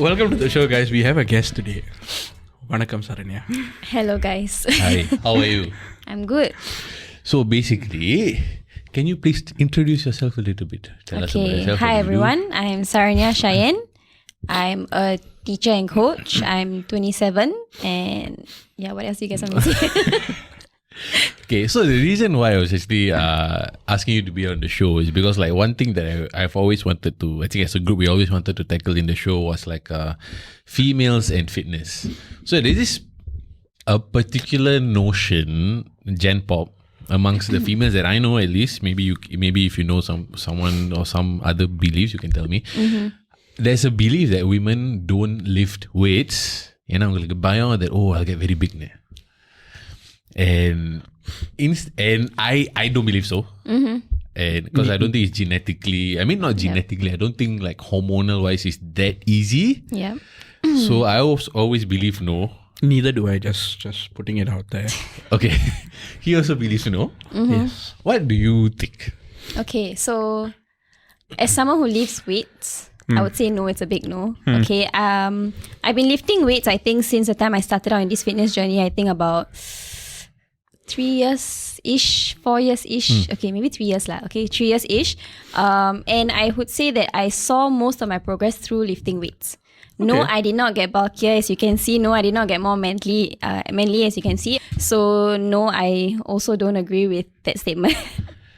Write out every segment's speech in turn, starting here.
Welcome to the show, guys. We have a guest today. Vanakkam, Saranya. Hello, guys. Hi, how are you? I'm good. So basically, can you please introduce yourself a little bit? Tell us about Okay. yourself. Hi, everyone. I'm Saranya Cheyenne. I'm a teacher and coach. I'm 27. And yeah, what else do you guys want me to say? Okay, so the reason why I was actually asking you to be on the show is because like one thing that I've always wanted to, I think as a group, we always wanted to tackle in the show was like females and fitness. So there is a particular notion, Gen Pop, amongst the females that I know at least, maybe if you know someone or some other beliefs, you can tell me. Mm-hmm. There's a belief that women don't lift weights. You know, like a bio that, I'll get very big now. And I don't believe so. Mm-hmm. And because I don't think it's genetically, I mean not genetically, I don't think like hormonal wise it's that easy. Yeah. So I always believe no. Neither do I, just putting it out there. Okay. He also believes no. Mm-hmm. Yes. What do you think? Okay, so as someone who lifts weights, I would say no, it's a big no. Okay. I've been lifting weights, I think, since the time I started out in this fitness journey, I think about 3 years-ish, 4 years-ish. Okay, maybe 3 years lah. Okay, 3 years-ish. And I would say that I saw most of my progress through lifting weights. No, I did not get bulkier, as you can see. No, I did not get more manly, as you can see. So no, I also don't agree with that statement.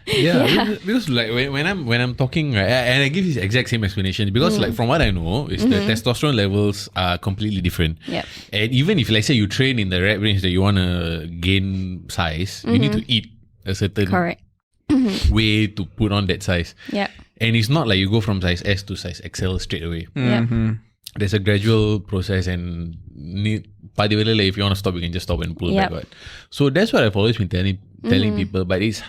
Yeah. Because like when I'm talking, right, and I give this exact same explanation because like from what I know is the testosterone levels are completely different. Yep. And even if let's say you train in the rep range that you want to gain size, you need to eat a certain way to put on that size. Yeah. And it's not like you go from size S to size XL straight away. Yeah. There's a gradual process and if you want to stop, you can just stop and pull back. Right? So that's what I've always been telling people, but it's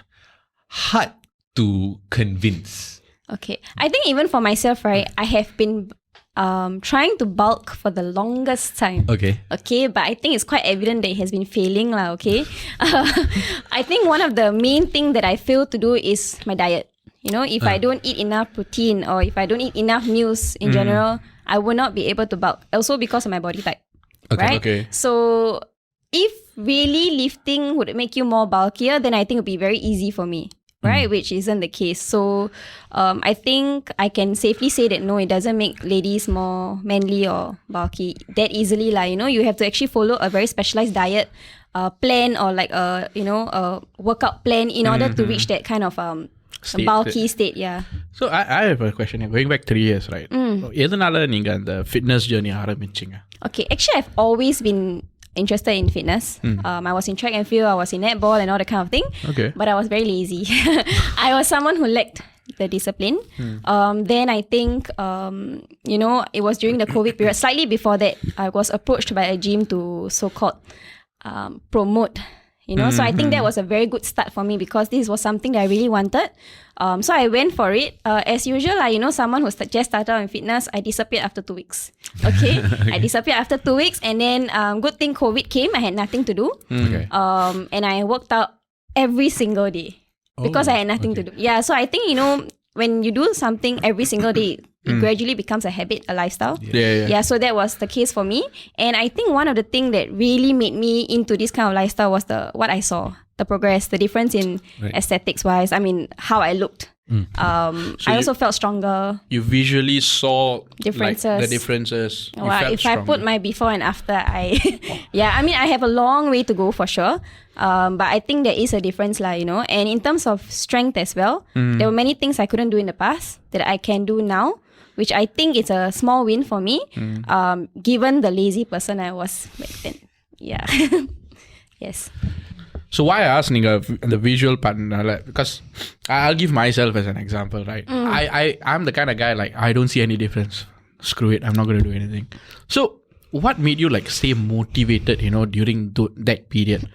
hard to convince. Okay. I think even for myself, right, I have been trying to bulk for the longest time. Okay. Okay, but I think it's quite evident that it has been failing lah, okay? I think one of the main thing that I fail to do is my diet. You know, if I don't eat enough protein or if I don't eat enough meals in general, I will not be able to bulk. Also because of my body type. Okay. Right? Okay. So if really lifting would make you more bulkier, then I think it would be very easy for me. Right, which isn't the case. So, I think I can safely say that no, it doesn't make ladies more manly or bulky that easily. Like, you know, you have to actually follow a very specialized diet plan or like a workout plan in order to reach that kind of bulky state. Yeah. So I have a question here. Going back 3 years, right? எதனால நீங்க அந்த fitness journey ஆரம்பிச்சீங்க? Okay, actually I've always been interested in fitness. I was in track and field, I was in netball and all that kind of thing. Okay. But I was very lazy. I was someone who lacked the discipline. Then I think, it was during the COVID period. Slightly before that, I was approached by a gym to so-called promote. So I think that was a very good start for me because this was something that I really wanted. So I went for it. As usual, someone who just started out in fitness, I disappeared after 2 weeks. Okay? I disappeared after 2 weeks and then good thing COVID came. I had nothing to do. Okay. And I worked out every single day because I had nothing to do. Yeah, so I think, when you do something every single day, it gradually becomes a habit, a lifestyle. Yeah, so that was the case for me. And I think one of the things that really made me into this kind of lifestyle was what I saw, the progress, the difference in aesthetics wise. I mean, how I looked. I also felt stronger. You visually saw differences. Like, the differences. Well, if I put my before and after, I have a long way to go for sure. But I think there is a difference lah, And in terms of strength as well, there were many things I couldn't do in the past that I can do now, which I think is a small win for me, given the lazy person I was back then. Yeah. Yes. So why I asked the visual part, because I'll give myself as an example, right? I'm the kind of guy like I don't see any difference. Screw it, I'm not going to do anything. So what made you like stay motivated, during that period?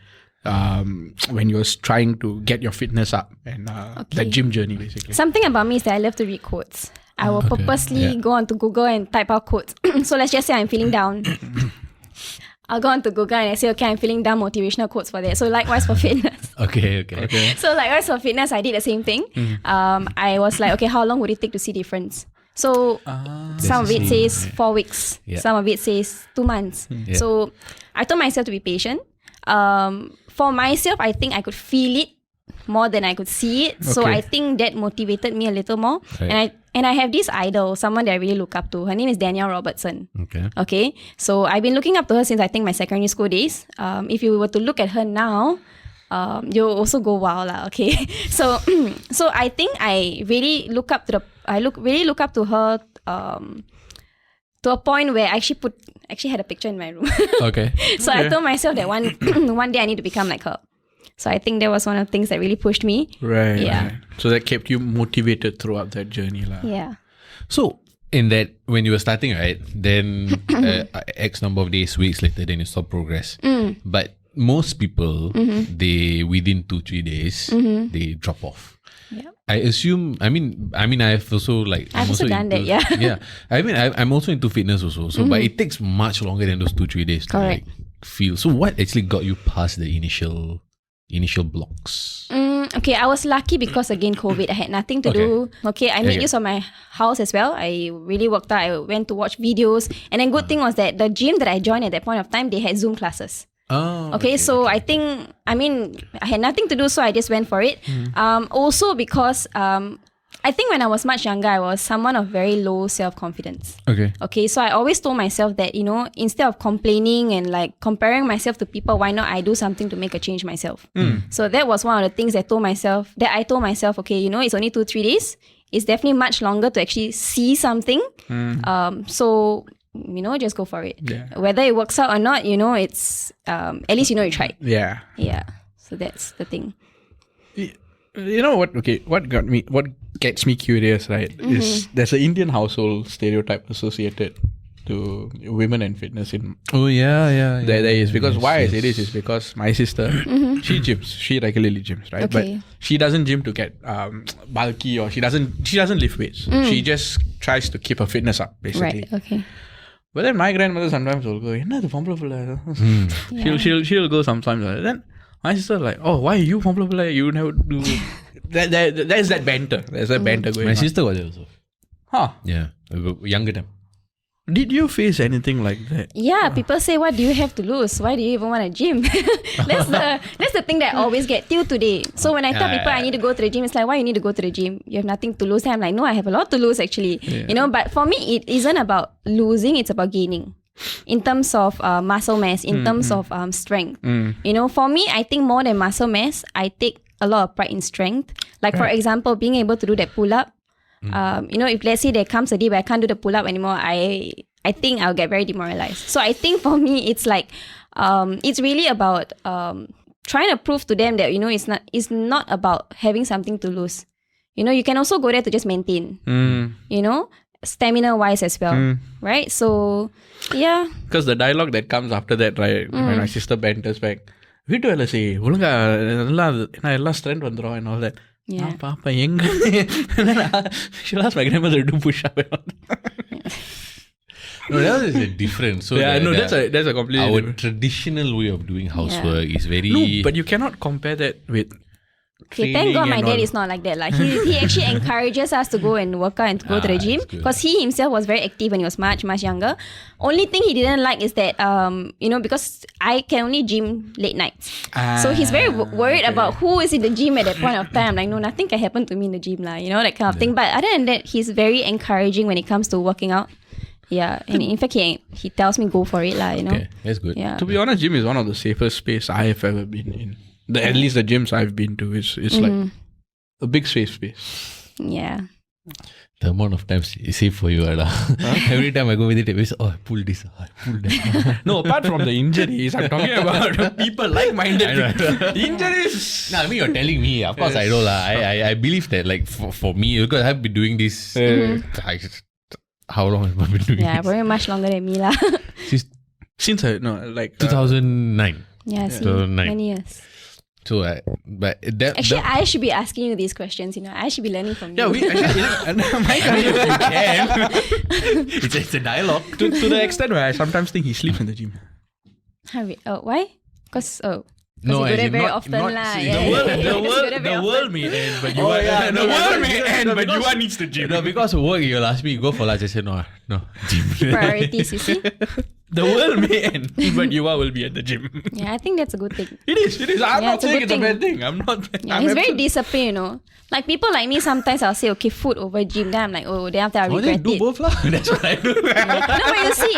When you're trying to get your fitness up and that gym journey basically. Something about me is that I love to read quotes. I will purposely go onto Google and type out quotes. So let's just say I'm feeling down. I'll go onto Google and I say, okay, I'm feeling down, motivational quotes for that. So likewise for fitness. Okay. So likewise for fitness, I did the same thing. I was like, okay, how long would it take to see difference? So some of it the says 4 weeks. Yeah. Some of it says 2 months. Yeah. So I told myself to be patient. For myself, I think I could feel it more than I could see it. So Okay. I think that motivated me a little more. Right. And I have this idol, someone that I really look up to. Her name is Danielle Robertson. Okay. Okay, so I've been looking up to her since I think my secondary school days. If you were to look at her now, you'll also go wow lah. Okay, so so I think I really look up to her to a point where I actually had a picture in my room. Okay. So I told myself that one day I need to become like her. So I think that was one of the things that really pushed me. Right. Yeah. Right. So that kept you motivated throughout that journey, lah. Yeah. So in that, when you were starting, right, then X number of days, weeks later, then you saw progress. But most people, they within 2-3 days, they drop off. Yeah. I assume. I mean, I've also I've also done that, yeah. Yeah. I mean, I'm also into fitness also. So, but it takes much longer than those 2-3 days to Correct. feel. So, what actually got you past the initial blocks? Okay, I was lucky because again COVID, I had nothing to do. Okay, I made use of my house as well. I really worked out. I went to watch videos, and then good thing was that the gym that I joined at that point of time, they had Zoom classes. Oh. Okay, so I think, I had nothing to do, so I just went for it. Also because I think when I was much younger, I was someone of very low self-confidence. Okay. Okay, so I always told myself that, instead of complaining and like comparing myself to people, why not I do something to make a change myself? So that was one of the things I told myself, okay, it's only 2-3 days. It's definitely much longer to actually see something. So, just go for it. Yeah. Whether it works out or not, it's, at least you tried. Yeah. Yeah. So that's the thing. You know what? Okay, what gets me curious, right? Is there's an Indian household stereotype associated to women and fitness in Oh yeah. there is, because Yes, why I yes. say this is because my sister she gyms, she regularly gyms, right? Okay. But she doesn't gym to get bulky, or she doesn't lift weights. She just tries to keep her fitness up, basically. Right. Okay. But then my grandmother sometimes will go, "Enna பொம்பளை புள்ள?" She'll go sometimes. Then my sister like, "Oh, why you பொம்பளை புள்ள? You never do." There's that banter. There's that banter going My on. sister was there also. Huh? Yeah, younger time. Did you face anything like that? Yeah, people say, what do you have to lose? Why do you even want to gym? That's the thing that I always get till today. So when I tell people I need to go to the gym, it's like, why you need to go to the gym? You have nothing to lose. And I'm like, no, I have a lot to lose actually. Yeah. But for me, it isn't about losing, it's about gaining. In terms of muscle mass, in terms of strength. For me, I think more than muscle mass, I take a lot of pride in strength. Like for example, being able to do that pull-up. If let's say there comes a day where I can't do the pull-up anymore, I think I'll get very demoralized. So I think for me, it's like, it's really about trying to prove to them that, it's not about having something to lose. You can also go there to just maintain, stamina-wise as well, right? So, yeah. Because the dialogue that comes after that, right, when my sister banters back, வீட்டு வேலை செய் ஒழுங்கா எல்லாம் strength வந்துரும் and all that. Yeah. Papa, she'll ask my grandmother to do push-up and all that. No, that is a different. So Yeah, no, that's a completely our different. traditional way of doing housework is very. No, but you cannot compare that with Okay, thank God my training and dad all. is not like that. Like he actually encourages us to go and work out and to go to the gym, that's good. because he himself was very active when he was much younger. Only thing he didn't like is that because I can only gym late nights. So he's very worried about who is in the gym at that point of time. Like, no, nothing can happen to me in the gym, that kind of thing. But other than that, he's very encouraging when it comes to working out. Yeah, and in fact, he tells me go for it, Okay, that's good. Yeah. To be honest, gym is one of the safest space I have ever been in. At least the gyms I've been to is like a big safe space. Yeah. The amount of times it's safe for you, Ada. Every time I go with it, it's I pull this, I pull that. No, apart from the injuries, I'm talking about people like-minded. Injuries. No, I mean you're telling me. Of course, I know lah. I believe that for me, because I've been doing this. How long have I been doing Yeah, this? very much longer than me lah. Since 2009. Yeah, see, So, nine. many years. So, but that Actually, I should be asking you these questions. I should be learning from you. yeah, we actually my it's a dialogue. to the extent where I sometimes think he sleeps in the gym. Why? Because No, you go as there in very not- often not- lah. see, Yeah, the yeah, world- yeah. The Because you go world, there very the often. world may end, but you Oh, are, yeah, the no, world may because- end, no, but you because- are needs the gym. No, because work, you'll ask me, go for lunch. I said, no, gym. Priorities, you see. The world may end, but you will be at the gym. Yeah, I think that's a good thing. It is. I'm Yeah, not it's a saying good it's a bad thing. thing. I'm not. Yeah, I'm he's very absolute- disciplined, you know. Like people like me, sometimes I'll say, okay, food over gym. Then I'm like, oh, then after I Oh, regret then do it. both lah. That's what I do. No, but you see,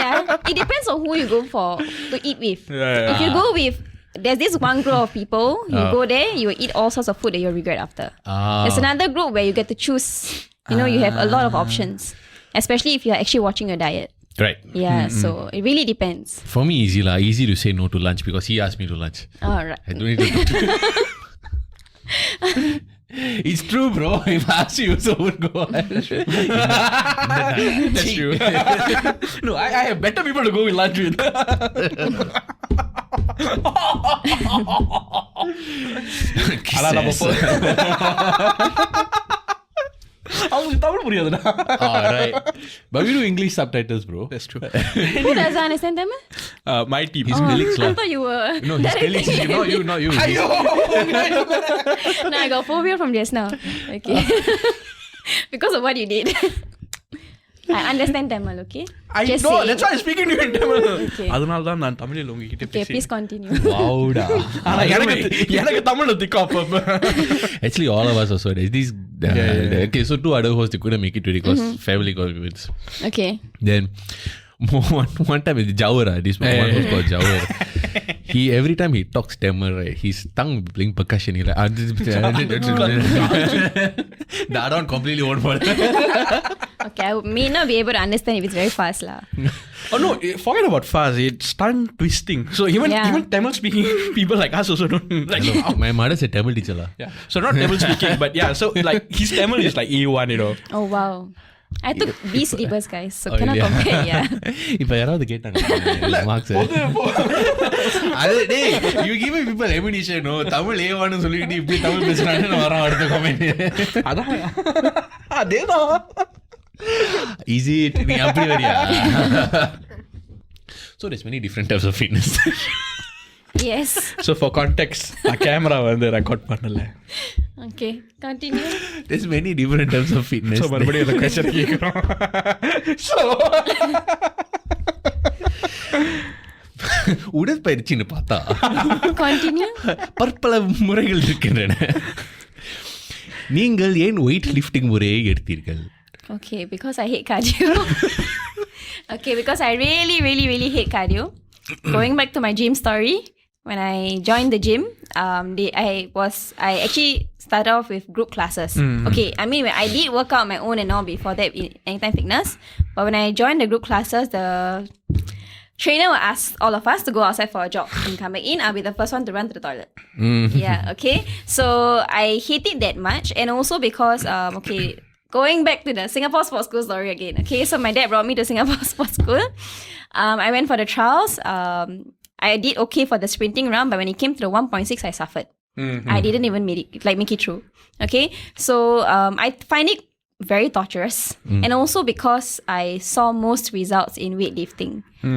it depends on who you go to eat with. Yeah. If you go with, there's this one group of people, you go there, you will eat all sorts of food that you'll regret after. There's another group where you get to choose. You know, you have a lot of options, especially if you're actually watching your diet. Right. Yeah, so it really depends. For me, easy lah. Easy to say no to lunch because he asked me to lunch. All right. I don't need to. It's true, bro. If I ask you, so would go. That's true. No, I have better people to go with lunch with. ஆனா நம்ம அவங்களுக்கு Tamil புரியாதுடா. Right. But we do English subtitles, bro. That's true. Who doesn't understand them? My team. His colleagues I lah. thought you were. No, his colleagues. Not you. Ayo! No, I got phobia from just now. Okay. Because of what you did. I understand Tamil, okay? I Just know. saying. That's why I'm speaking to you in Tamil. Okay. அதனால தான் நான் தமிழில் உங்ககிட்ட Okay, பேசி. please continue. Wow, da. ஆனா எனக்கு தமிழ்ல திக்கா அப்ப. Actually, all of us also. There's these. Okay, so 2 other hosts they couldn't make it today because family commitments. Okay. Then one time it's Jawara. This one was called Jawara. He every time he talks Tamil, right, his tongue will be playing percussion. He like that one completely won't fall. Okay, I may not be able to understand if it's very fast lah. Oh no, forget about fast. It's tongue twisting. So even Tamil speaking people like us also don't like. My mother's a Tamil teacher lah. Yeah. So not Tamil speaking, but yeah. So like his Tamil is like A1, you know. Oh wow. I took B syllabus, guys, so Oh, cannot yeah. compare. Yeah. இப்ப யாராவது கேட்டாங்க marks அது டேய் you give people ammunition no Tamil ஏவான்னு சொல்லிட்டு இப்படி தமிழ் பேசுறானே நான் வரேன் அடுத்த கமெண்ட் அதான் அதேதான். easy நீ அப்படி வரியா so there's many different types of fitness Yes. So for context, நான் கேமரா வந்து ரெக்கார்ட் பண்ணல. Okay, continue. there's many different types of fitness So மறுபடியும் அந்த question கேக்குறோம். So உடற்பயிற்சின்னு பார்த்தா Continue. பற்பல முறைகள் இருக்கின்றன நீங்கள் ஏன் weight lifting முறையை எடுத்தீர்கள் Okay, because I hate cardio. Okay, because I really, really, really hate cardio. Going back to my gym story, when I joined the gym, I actually started off with group classes. Okay, I mean, I did work out on my own and all before that in Anytime Fitness. But when I joined the group classes, the trainer will ask all of us to go outside for a jog and come back in. I'll be the first one to run to the toilet. Yeah, okay. So I hate it that much. And also because, going back to the Singapore Sports School story again. Okay, so my dad brought me to Singapore Sports School. I went for the trials. I did okay for the sprinting round, but when it came to the 1.6, I suffered. I didn't even make it through. Okay, so I find it very torturous, and also because I saw most results in weightlifting.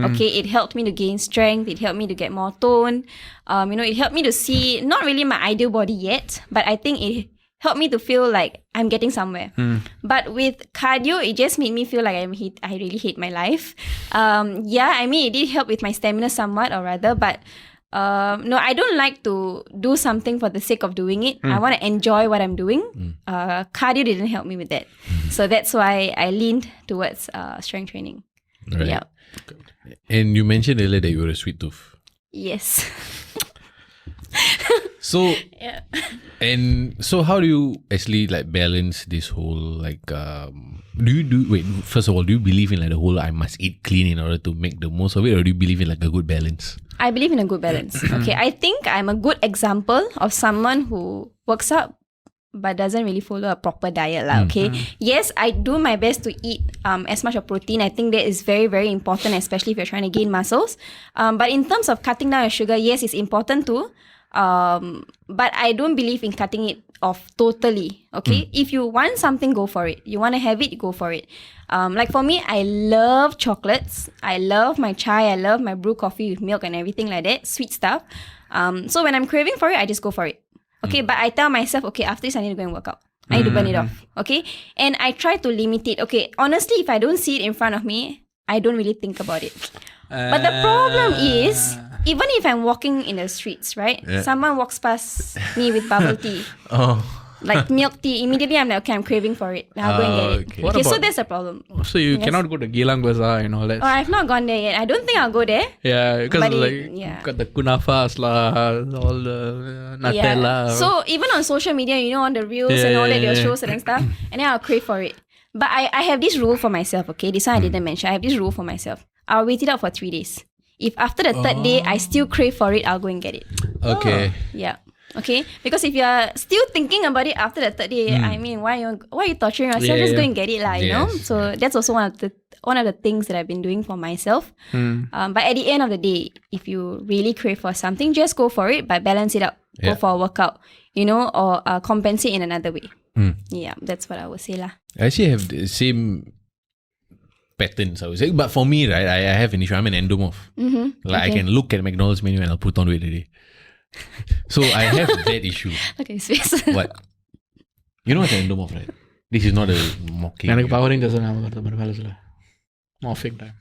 Okay, it helped me to gain strength. It helped me to get more tone. It helped me to see not really my ideal body yet, but I think it helped me to feel like I'm getting somewhere. But with cardio, it just made me feel like I really hate my life. I mean, it did help with my stamina somewhat, or rather, but no, I don't like to do something for the sake of doing it. I want to enjoy what I'm doing. Cardio didn't help me with that. So that's why I leaned towards strength training. Right. Yeah. And you mentioned earlier that you were a sweet tooth. Yes. So Yeah. and so how do you actually like balance this whole like first of all, do you believe in like the whole I must eat clean in order to make the most of it, or do you believe in like a good balance? I believe in a good balance. Okay, I think I'm a good example of someone who works out but doesn't really follow a proper diet lah. Okay, yes, I do my best to eat as much of protein. I think that is very, very important, especially if you're trying to gain muscles. But in terms of cutting down your sugar, yes, it's important too. But I don't believe in cutting it off totally. Okay, if you want something, go for it. You want to have it, go for it. Like for me, I love chocolates. I love my chai. I love my brew coffee with milk and everything like that, sweet stuff. So when I'm craving for it, I just go for it. Okay, but I tell myself, okay, after this I need to go and work out. I need to burn it off. Okay, and I try to limit it. Okay, honestly, if I don't see it in front of me, I don't really think about it. But the problem is, even if I'm walking in the streets, right? Someone walks past me with bubble tea. Like milk tea, immediately I'm like, okay, I'm craving for it. I'll go and get it. What Okay, so about- that's the problem. So you cannot go to Geylang Bazaar and all that. Oh, I've not gone there yet. I don't think I'll go there. Yeah, because But got the kunafas lah, all the Nutella. So even on social media, on the reels and all that, they'll show certain stuff, and then I'll crave for it. But I have this rule for myself, okay? This one I didn't mention. I have this rule for myself. I'll wait it out for 3 days. If after the third day, I still crave for it, I'll go and get it. Okay. Yeah. Okay? Because if you're still thinking about it after the third day, I mean, why are you torturing yourself? Just go and get it, lah, you know? Yes. So that's also one of the things that I've been doing for myself. But at the end of the day, if you really crave for something, just go for it, but balance it up. Go for a workout, or compensate in another way. Yeah, that's what I would say, lah. I actually have the same patterns, I would say. But for me, right, I have an issue. I'm an endomorph. I can look at McDonald's menu and I'll put on weight already. So I have that issue. Look at his face. What? You know what's an endomorph, right? This is not a mocking. எனக்கு Power Rangers ஞாபகம் வருது பாரு வேலை சொல்ல. Morphing time.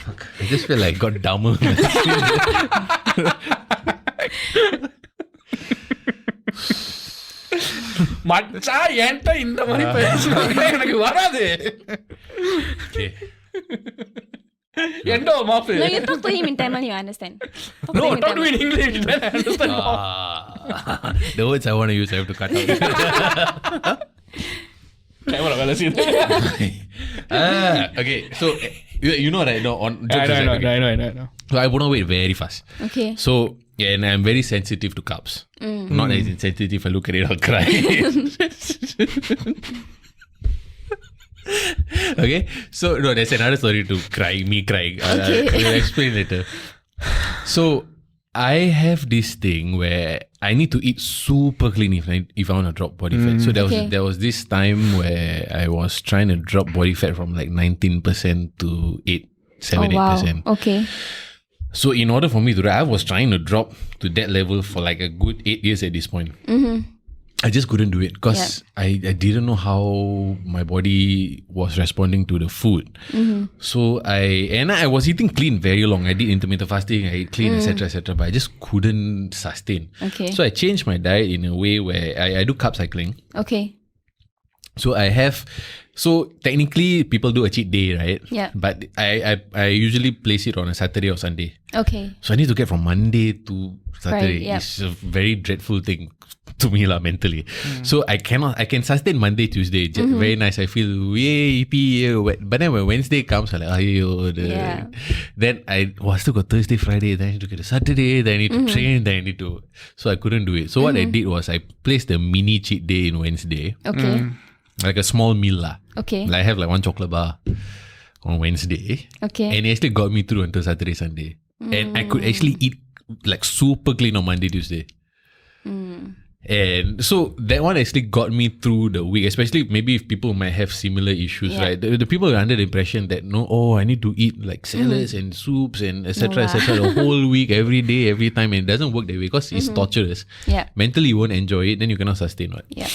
Fuck. I just feel like got dumber. மச்சான் என்கிட்ட இந்த மாதிரி பேசுறது எனக்கு வராது. Okay. Endo morph. No, you talk to him in Tamil, you understand. No, talk to me in English. Then I understand. The words I want to use, I have to cut out. Camera வேலை செய்யுது. Okay, so you know right? No, on jokes aside, okay. I know. So I put on weight very fast. Okay. So and I'm very sensitive to carbs. Not as insensitive. If I look at it, I'll cry. Okay, so no, there's another story to me crying. I'll explain later. So I have this thing where I need to eat super clean if I want to drop body fat. So there was this time where I was trying to drop body fat from like 19% to 8%. Okay. So in order for me to, I was trying to drop to that level for like a good 8 years at this point. I just couldn't do it because I didn't know how my body was responding to the food. So I was eating clean very long. I did intermittent fasting, I ate clean, etc., but I just couldn't sustain. Okay. So I changed my diet in a way where I do carb cycling. Okay. So technically people do a cheat day, right? Yeah. But I usually place it on a Saturday or Sunday. Okay. So I need to get from Monday to Saturday. Right, yep. It's a very dreadful thing to me mentally. So I can sustain Monday, Tuesday. Very nice. I feel yippee. But then when Wednesday comes, I'm like, then I still got Thursday, Friday, then I need to get a Saturday, then I need to train, then I need to. So I couldn't do it. So what I did was I placed a mini cheat day in Wednesday. Okay. Like a small meal lah. Okay. Like I have like 1 chocolate bar on Wednesday. Okay. And it actually got me through until Saturday, Sunday. And I could actually eat like super clean on Monday, Tuesday. And so that one actually got me through the week, especially maybe if people might have similar issues, right? The people are under the impression that I need to eat like salads and soups and etc. The whole week, every day, every time. And it doesn't work that way because it's torturous. Yeah. Mentally, you won't enjoy it, then you cannot sustain it. Yeah.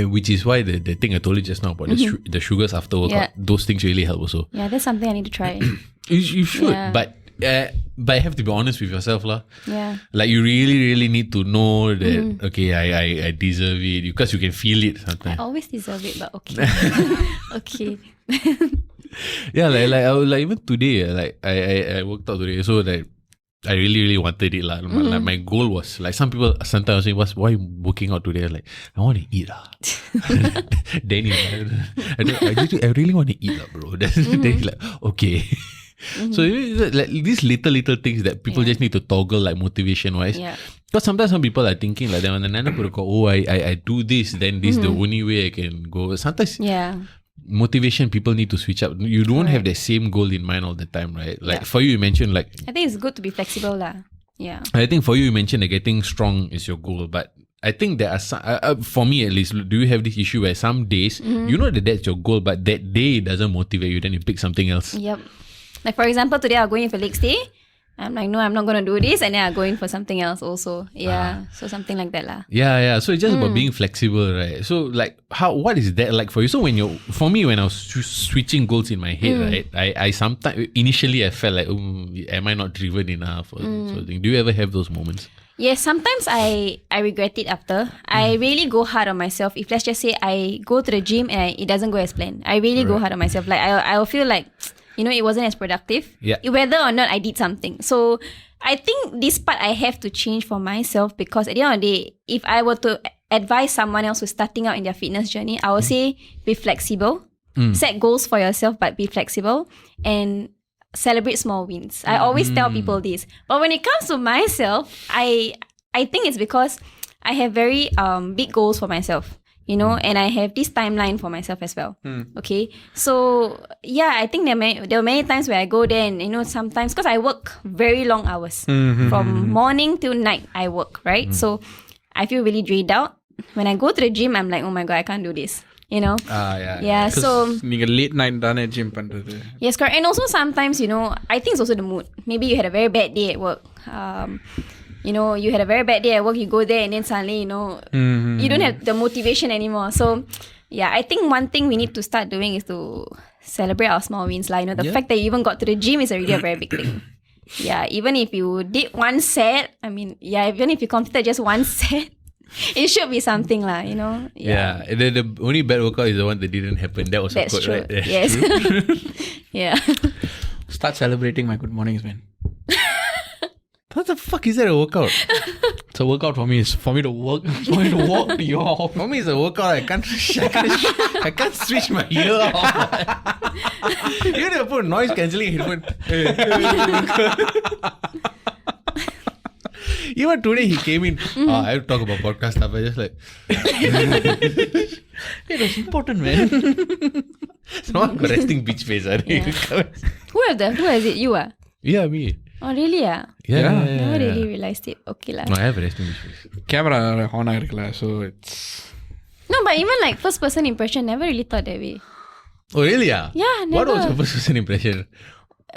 Which is why the thing I told you just now about the sugars after workout, those things really help also. Yeah, that's something I need to try. You should, Yeah. but you have to be honest with yourself lah. Yeah. Like you really, really need to know that okay, I deserve it because you can feel it I sometimes. always deserve it, but okay. Okay. Yeah, like I was, like even today, like I worked out today, so like I really, really wanted it lah. Like my goal was like some people sometimes say, "Why are you working out today?" Like I want to eat lah. Danny, I really want to eat lah, bro. Then he's like, okay. So like these little things that people just need to toggle like motivation wise. Yeah. Because sometimes some people are thinking like that, I do this, then this is the only way I can go. Sometimes motivation, people need to switch up. You don't have the same goal in mind all the time, right? Like for you mentioned like I think it's good to be flexible lah. Yeah. I think for you mentioned that getting strong is your goal, but I think there are some, for me at least, do you have this issue where some days, you know that's your goal, but that day it doesn't motivate you, then you pick something else? Yep. Like for example, today I'm going for legs day. I'm like, no, I'm not going to do this. And then I'm going for something else also. Yeah. So something like that lah. Yeah. So it's just about being flexible, right? So like, what is that like for you? So for me, when I was switching goals in my head, right? I sometimes, initially I felt like, am I not driven enough? Or something. Do you ever have those moments? Yes, sometimes I regret it after. I really go hard on myself. If let's just say I go to the gym and it doesn't go as planned, I really go hard on myself. Like I'll feel like, it wasn't as productive. Yeah. Whether or not I did something. So I think this part I have to change for myself, because at the end of the day, if I were to advise someone else who's starting out in their fitness journey, I would say be flexible. Set goals for yourself, but be flexible and celebrate small wins. I always tell people this. But when it comes to myself, I think it's because I have very big goals for myself. And I have this timeline for myself as well. Okay. So, yeah, I think there were many times where I go there and, sometimes, because I work very long hours. From morning till night, I work, right? So, I feel really drained out. When I go to the gym, I'm like, oh my God, I can't do this. Yeah. So, late night done gym pandrathu. Yes, correct. And also sometimes, I think it's also the mood. Maybe you had a very bad day at work. You had a very bad day at work, you go there and then suddenly, you don't have the motivation anymore. So, yeah, I think one thing we need to start doing is to celebrate our small wins. The fact that you even got to the gym is already a very big thing. Yeah, even if you did one set, even if you completed just one set, it should be something lah, Yeah. The only bad workout is the one that didn't happen. That was That's true. Right? That's yes. true. Yeah. Start celebrating my good mornings, man. What the fuck is that a workout? It's a workout for me. It's for me to work. For me to walk to your house. For me, it's a workout. I can't switch my ear off. You need to put noise cancelling headphone. Even today he came in. I have to talk about podcast stuff. I just like. It was important, man. Someone got resting bitch face. Who has it? You ah? Yeah, me. Oh really? Yeah. Never really realised it. Okay lah. No, I have a resting bitch face. Camera on irukla, so it's. No, but even like first person impression, never really thought that way. Oh really? Yeah. Yeah, never. What was your first person impression?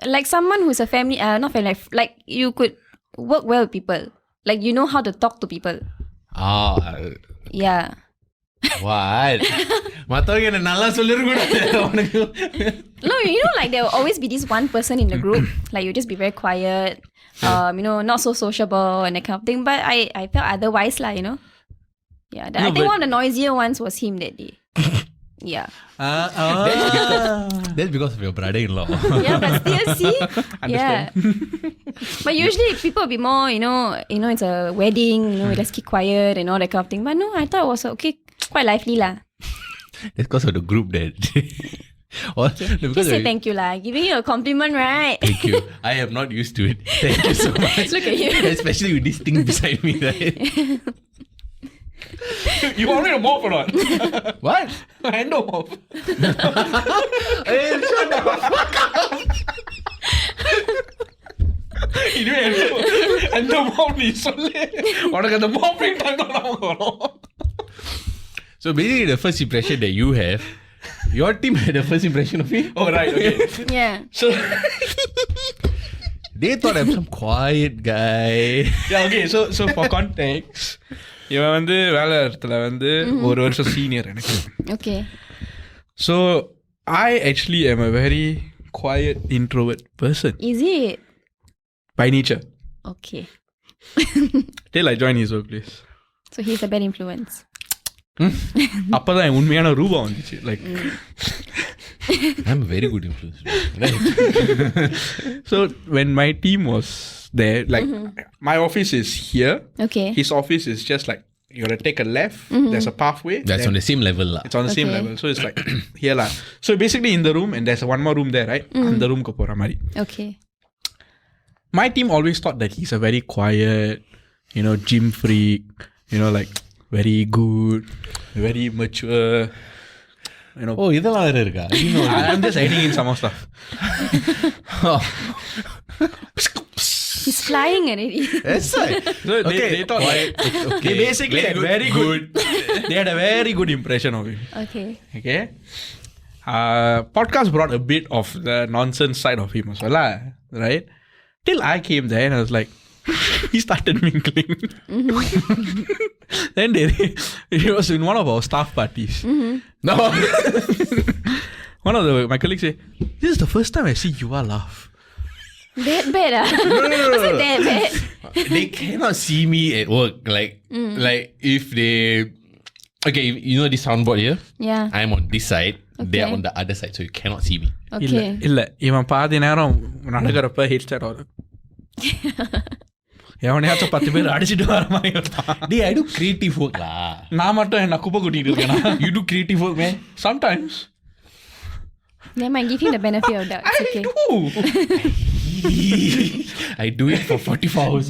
Like someone who's a family, not family, like you could work well with people. Like you know how to talk to people. Yeah. What? மத்தவங்க என்ன நல்லா சொல்லிருக்கூடாது உனக்கு. No, like there will always be this one person in the group. Like you just be very quiet, not so sociable and that kind of thing. But I felt otherwise lah, Yeah, I think one of the noisier ones was him that day. Yeah. That's because of your brother-in-law. Yeah, but still see. Yeah. But usually people will be more, it's a wedding, we just keep quiet and all that kind of thing. But no, I thought it was okay, quite lively lah. That's because of the group that. Just say thank you lah. Giving you a compliment, right? Thank you. I am not used to it. Thank you so much. Look at you. Especially with this thing beside me, right? You want me to mop or not? What? Hand mop. Hey, shut the fuck up. அந்த mop நீ சொல்லு. உனக்கு அந்த mopping time தான் வரும். So basically the first impression that you have, your team had the first impression of me? Oh right, okay. Yeah. So they thought I'm some quiet guy. Yeah, okay. So for context, இவன் வேலை இடத்துல ஒரு வருஷம் senior எனக்கு. Okay. So I actually am a very quiet introvert person. Is it? By nature. Okay. Till I join his workplace. So he's a bad influence. அப்பதான் என் உண்மையான ரூபம் வந்துச்சு. Like I'm a very good influence. Right? So when my team was there, like my office is here. Okay. His office is just like you gotta take a left. There's a pathway. That's on the same level lah. It's on the same level. So it's like here lah. So basically in the room, and there's one more room there, right? அந்த room க்கு போற மாதிரி. Okay. My team always thought that he's a very quiet, gym freak, like very good, very mature. Oh, இதெல்லாம் வேற இருக்கா? I'm just adding in some more stuff. He's flying already. That's right. So they thought they basically had very good. They had a very good impression of him. Okay. Podcast brought a bit of the nonsense side of him as well, right? Till I came there and I was like, he started mingling. Then he was in one of our staff parties. No, one of my colleagues said, "This is the first time I see Yuva laugh." That bad, No. Was it that bad? They cannot see me at work. Like if they... Okay, you know this soundboard here? Yeah. I'm on this side. They are Okay. on the other side, so you cannot see me. Okay. இல்ல இவன் பாதி நேரம் நடக்கிறப்ப head start ஆகும். எவனையாச்சும் 10 பேர் அடிச்சிட்டு வர மாதிரி இருப்பான். Hey, I do creative work lah. நான் மட்டும் என்ன குப்பை கூட்டிட்டு இருக்கேனா? You do creative work, man? Sometimes. They might give him the benefit of doubt. It's okay. I do it for 44 hours.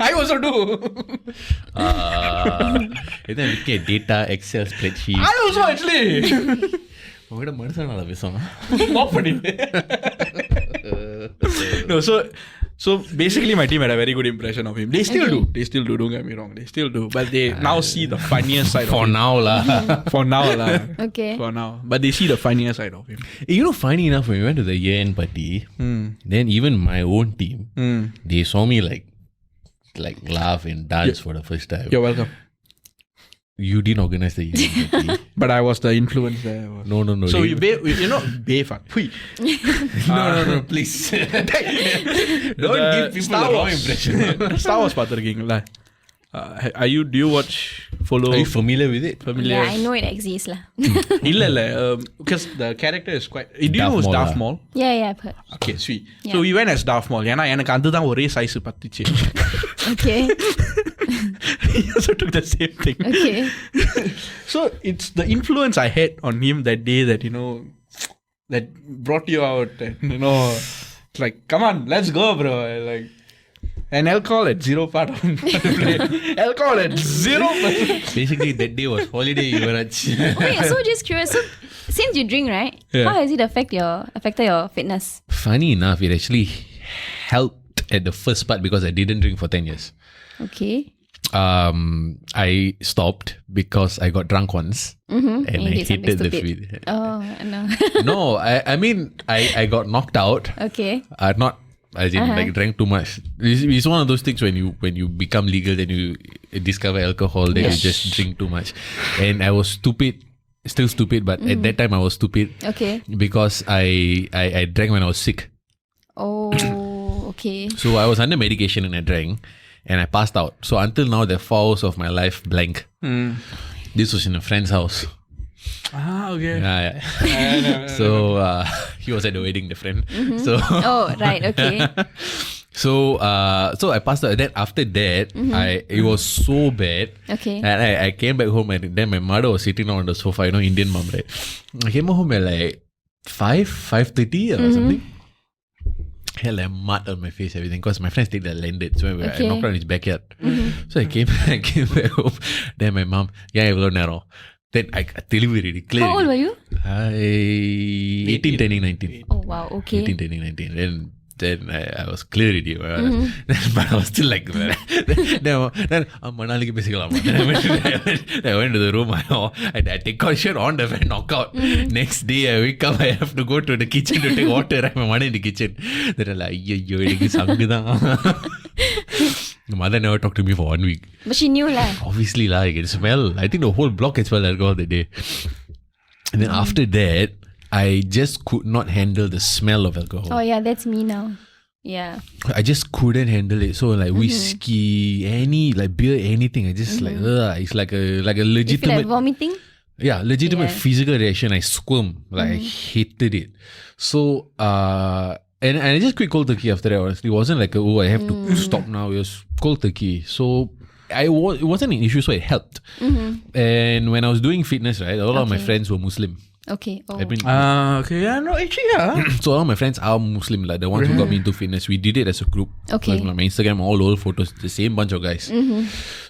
I also do. And then looking at data, Excel, spreadsheet. I also actually. உங்கள்கிட்ட மனுஷனால பேசுவாங்க. Not funny. No, so basically my team had a very good impression of him. They still do. They still do. Don't get me wrong. They still do. But they now see the funniest side For of him. now lah. For now lah. Okay. For now. But they see the funniest side of him. You know, funny enough, when we went to the year-end party, then even my own team, they saw me like laugh and dance for the first time. You're welcome. You didn't organize the year-end party. But I was the influence there. No. So you know, Bayfan. No, please. Don't give people Star the wrong Wars. impression. Star Wars பார்த்திருக்கீங்களா? Do you watch, follow? Are you familiar with it? Familiar? Yeah, I know it exists lah. இல்ல because the character is quite. Do you know who's Darth Darth Maul, Maul? Yeah, I've heard. Okay, sweet. Yeah. So we went as Darth Maul. ஏன்னா எனக்கு அதுதான் ஒரே size பத்துச்சு. Okay. He also took the same thing. Okay. So it's the influence I had on him that day that, that brought you out. And, it's like, come on, let's go, bro. Like, and alcohol at 0 part of the play. Alcohol at 0%. Basically, that day was holiday, Yuvaraj. Okay, so just curious. So since you drink, right? Yeah. How has it affected your fitness? Funny enough, it actually helped at the first part because I didn't drink for 10 years. Okay. I stopped because I got drunk once and you I did something hated the stupid. feeling. Oh, no. No, I mean, I got knocked out. Okay. Not as in like drank too much. It's one of those things when you become legal, then you discover alcohol, then you just drink too much. And I was stupid, still stupid, but at that time I was stupid. Okay. Because I drank when I was sick. Oh, okay. So I was under medication and I drank and I passed out. So until now, the 4 hours of my life blank. This was in a friend's house. Okay. Yeah. So he was at the wedding, the friend. So Oh, right. Okay. so I passed out. Then after that, it was so bad. Okay. And I came back home and then my mother was sitting on the sofa. Indian mom, right? I came home at like 5:30 or something. Hell, I mud on my face, everything, because my friends take the landed, so I knocked on his backyard. So I came back home. Then my mom, narrow. Then I delivered it. How old were you? 18 turning 19. Oh, wow. Okay. 18 turning 19. Then I was clear already. But I was still like, then Manali பேசிக்கலாமா? Then I went to the room. I take out shirt on the fan, knock out. Next day I wake up, I have to go to the kitchen to take water. My mother in the kitchen. Then I'm like, ஐயோ எனக்கு சங்குதான். My mother never talked to me for 1 week. But she knew lah. Obviously, I can smell. I think the whole block can smell alcohol that day. And then after that, I just could not handle the smell of alcohol. Oh yeah, that's me now. Yeah. I just couldn't handle it. So like whiskey, any like beer, anything. I just it's like a You feel legitimate. like vomiting? Yeah, legitimate physical reaction. I squirm. Like I hated it. So and I just quit cold turkey after that. Honestly, it wasn't like I have to stop now. It was cold turkey. So it wasn't an issue. So it helped. And when I was doing fitness, right, a lot of my friends were Muslim. Okay. Oh. Okay. Yeah. No. Actually, yeah. So all my friends are Muslim, like the ones who got me into fitness. We did it as a group. Okay. Like my Instagram, all old photos, the same bunch of guys.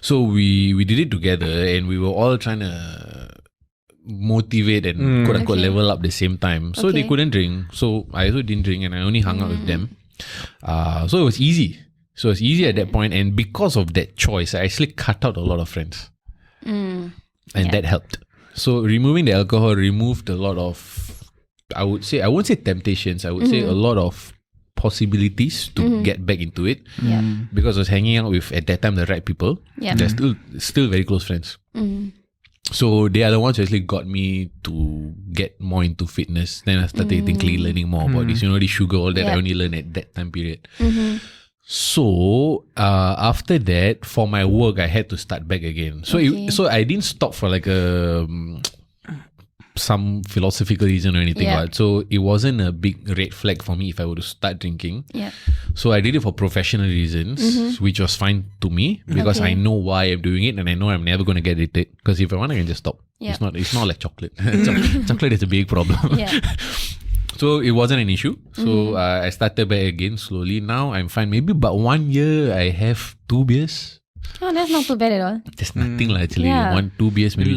So we did it together, and we were all trying to motivate and quote unquote level up the same time. So they couldn't drink. So I also didn't drink, and I only hung out with them. So it was easy. So it's easy at that point, and because of that choice, I actually cut out a lot of friends, and that helped. So removing the alcohol removed a lot of, I won't say temptations. I would say a lot of possibilities to get back into it, because I was hanging out with at that time the right people. They're still very close friends. So they are the ones who actually got me to get more into fitness. Then I started learning more about this. The sugar, all that I only learned at that time period. So after that, for my work, I had to start back again. So so I didn't stop for like some philosophical reason or anything. Right? So it wasn't a big red flag for me if I were to start drinking. So I did it for professional reasons, which was fine to me because I know why I'm doing it, and I know I'm never going to get addicted. Because if I want, I can just stop. It's not like chocolate. Chocolate is a big problem. So it wasn't an issue. So I started back again slowly. Now I'm fine. Maybe about 1 year I have 2 beers. Oh, that's not too bad at all. That's nothing lah actually. 1-2 beers maybe.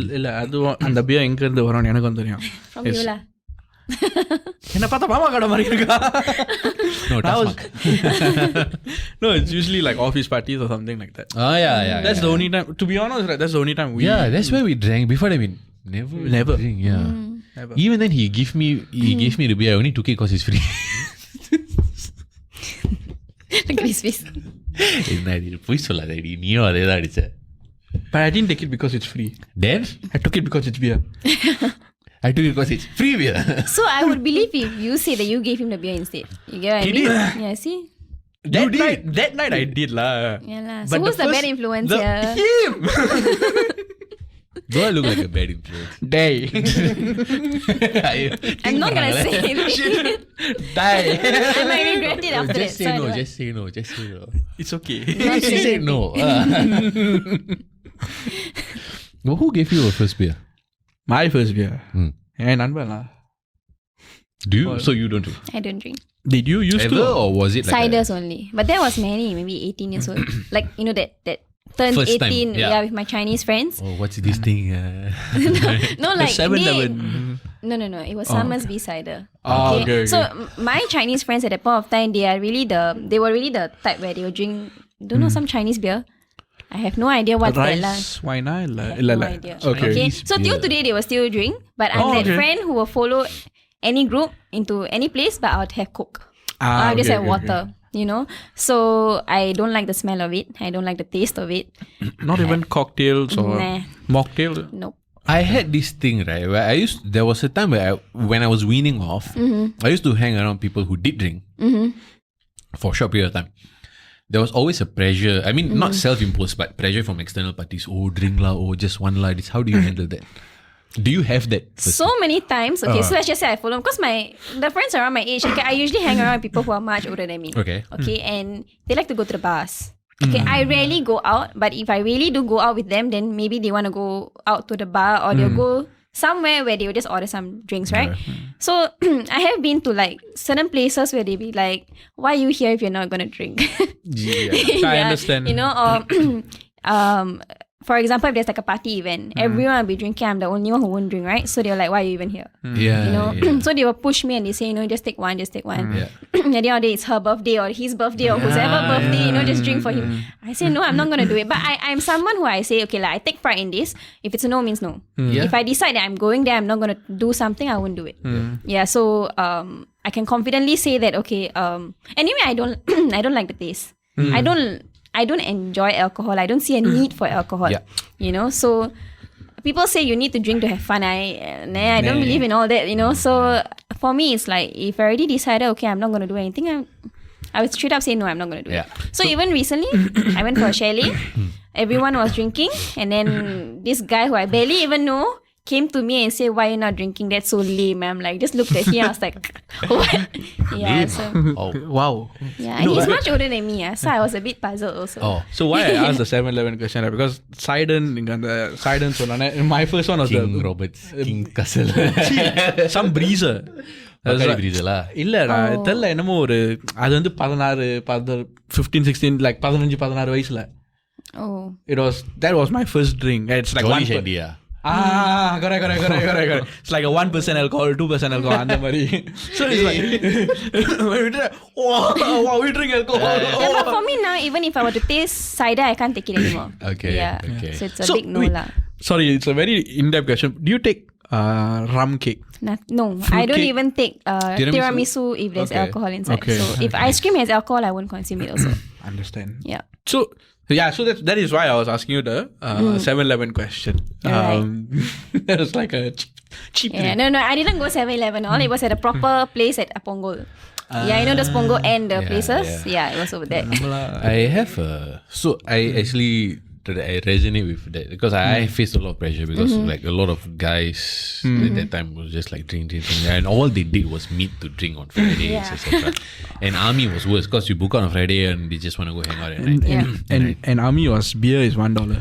அந்த beer எங்க இருந்து வரும்னு எனக்கும் தெரியும். From you lah. என்ன பார்த்தா மாமா கடை மாதிரி இருக்கா? No, No, it's usually like office parties or something like that. Yeah. That's the only time. To be honest, right, that's the only time we. Yeah, that's where we drank. Before that, we never drink. Yeah. Never. Even then, he gave me the beer. I only took it because it's free. Look at his face. But I didn't take it because it's free. Then I took it because it's beer. I took it because it's free beer. So I would believe if you say that you gave him the beer instead. You get what I mean? did. Yeah, see? That night I did lah. Yeah lah. So who's the bad influence here? Him. Do I look like a bad influence? Die. I'm not gonna say anything. Die. I might regret it after Just that. say no. Just say no. It's okay. Not She saying said no. Well, who gave you your first beer? My first beer. And நண்பன் lah. Do you? So you don't drink? I don't drink. Did you used Ever, to? or was it like Ciders only. But that was maybe 18 years old. Like, that turned First 18 time, yeah. with my Chinese friends. Oh, what's this thing? No, like 7-Eleven. No. It was Summersby cider. Okay. So my Chinese friends at that point of time, they were really the type where they would drink, don't know, some Chinese beer. I have no idea what's that lah. Rice wine I have no idea. Okay. So till today they will still drink, but I'm that friend who will follow any group into any place, but I would have Coke. I just have water. So I don't like the smell of it. I don't like the taste of it. Not even cocktails or Nah. mocktail. Nope. I had this thing, right, where there was a time where when I was weaning off, I used to hang around people who did drink for a short period of time. There was always a pressure. I mean, not self-imposed, but pressure from external parties. Oh, drink lah. Oh, just one lah. How do you handle that? Do you have that? So many times. Okay, so let's just say I follow because the friends around my age. Okay, I usually hang around with people who are much older than me. Okay. And they like to go to the bars. Okay, I rarely go out, but if I really do go out with them, then maybe they want to go out to the bar or they'll go somewhere where they will just order some drinks, right? So I have been to like certain places where they be like, "Why are you here if you're not gonna drink?" I understand. Or for example, if there's like a party event, everyone will be drinking. I'm the only one who won't drink, right? So they're like, "Why are you even here?" Yeah. So they will push me and they say, just take one. At the end of the day, it's her birthday or his birthday or whoever birthday, just drink for him. I say, no, I'm not going to do it. But I'm someone who I say, okay, like, I take pride in this. If it's a no, means no. If I decide that I'm going there, I'm not going to do something, I won't do it. So I can confidently say that, okay, anyway, I don't like the taste. I don't enjoy alcohol. I don't see a need for alcohol. So people say you need to drink to have fun. I don't believe in all that, So for me, it's like if I already decided, okay, I'm not going to do anything, I would straight up say no, I'm not going to do it. So even recently, I went for a chalet. Everyone was drinking, and then this guy who I barely even know came to me and said, "Why are you not drinking? That's so lame." I'm like, just looked at him. I was like, "What?" So Wow. and he's much older than me. So I was a bit puzzled also. So why I asked the 7-Eleven question? Because Sidon சொன்னானே, my first one was King Roberts, King Castle. some breezer. இல்லடா தெரியல என்னமோ ஒரு அது வந்து 15 16 like 15 16 வயசுல. That was my first drink. It's like Jolly Shandy. Correct. It's like a 1% alcohol, 2% alcohol, and the so it's like, when we drink, wow, we drink alcohol. Yeah, but for me now, even if I were to taste cider, I can't take it anymore. Okay. Yeah. Okay. So it's a big no lah. Sorry, it's a very in-depth question. Do you take rum cake? No, Fruit I don't cake? even take tiramisu if there's Okay. alcohol inside. Okay. So if ice cream has alcohol, I won't consume it also. Understand. Yeah. So that is why I was asking you the 7-Eleven question. Right. That was like a cheap. Yeah, no, I didn't go 7-Eleven. All it was at a proper place at Ponggol. Yeah, you know those Ponggol and the places? Yeah, it was over there. I have I actually I resonate with that because I faced a lot of pressure because like a lot of guys at that time was just like drink, and all they did was meet to drink on Fridays, Yeah. etc. And army was worse because you book out on Friday and they just want to go hang out at night. Yeah. And army was beer is $1.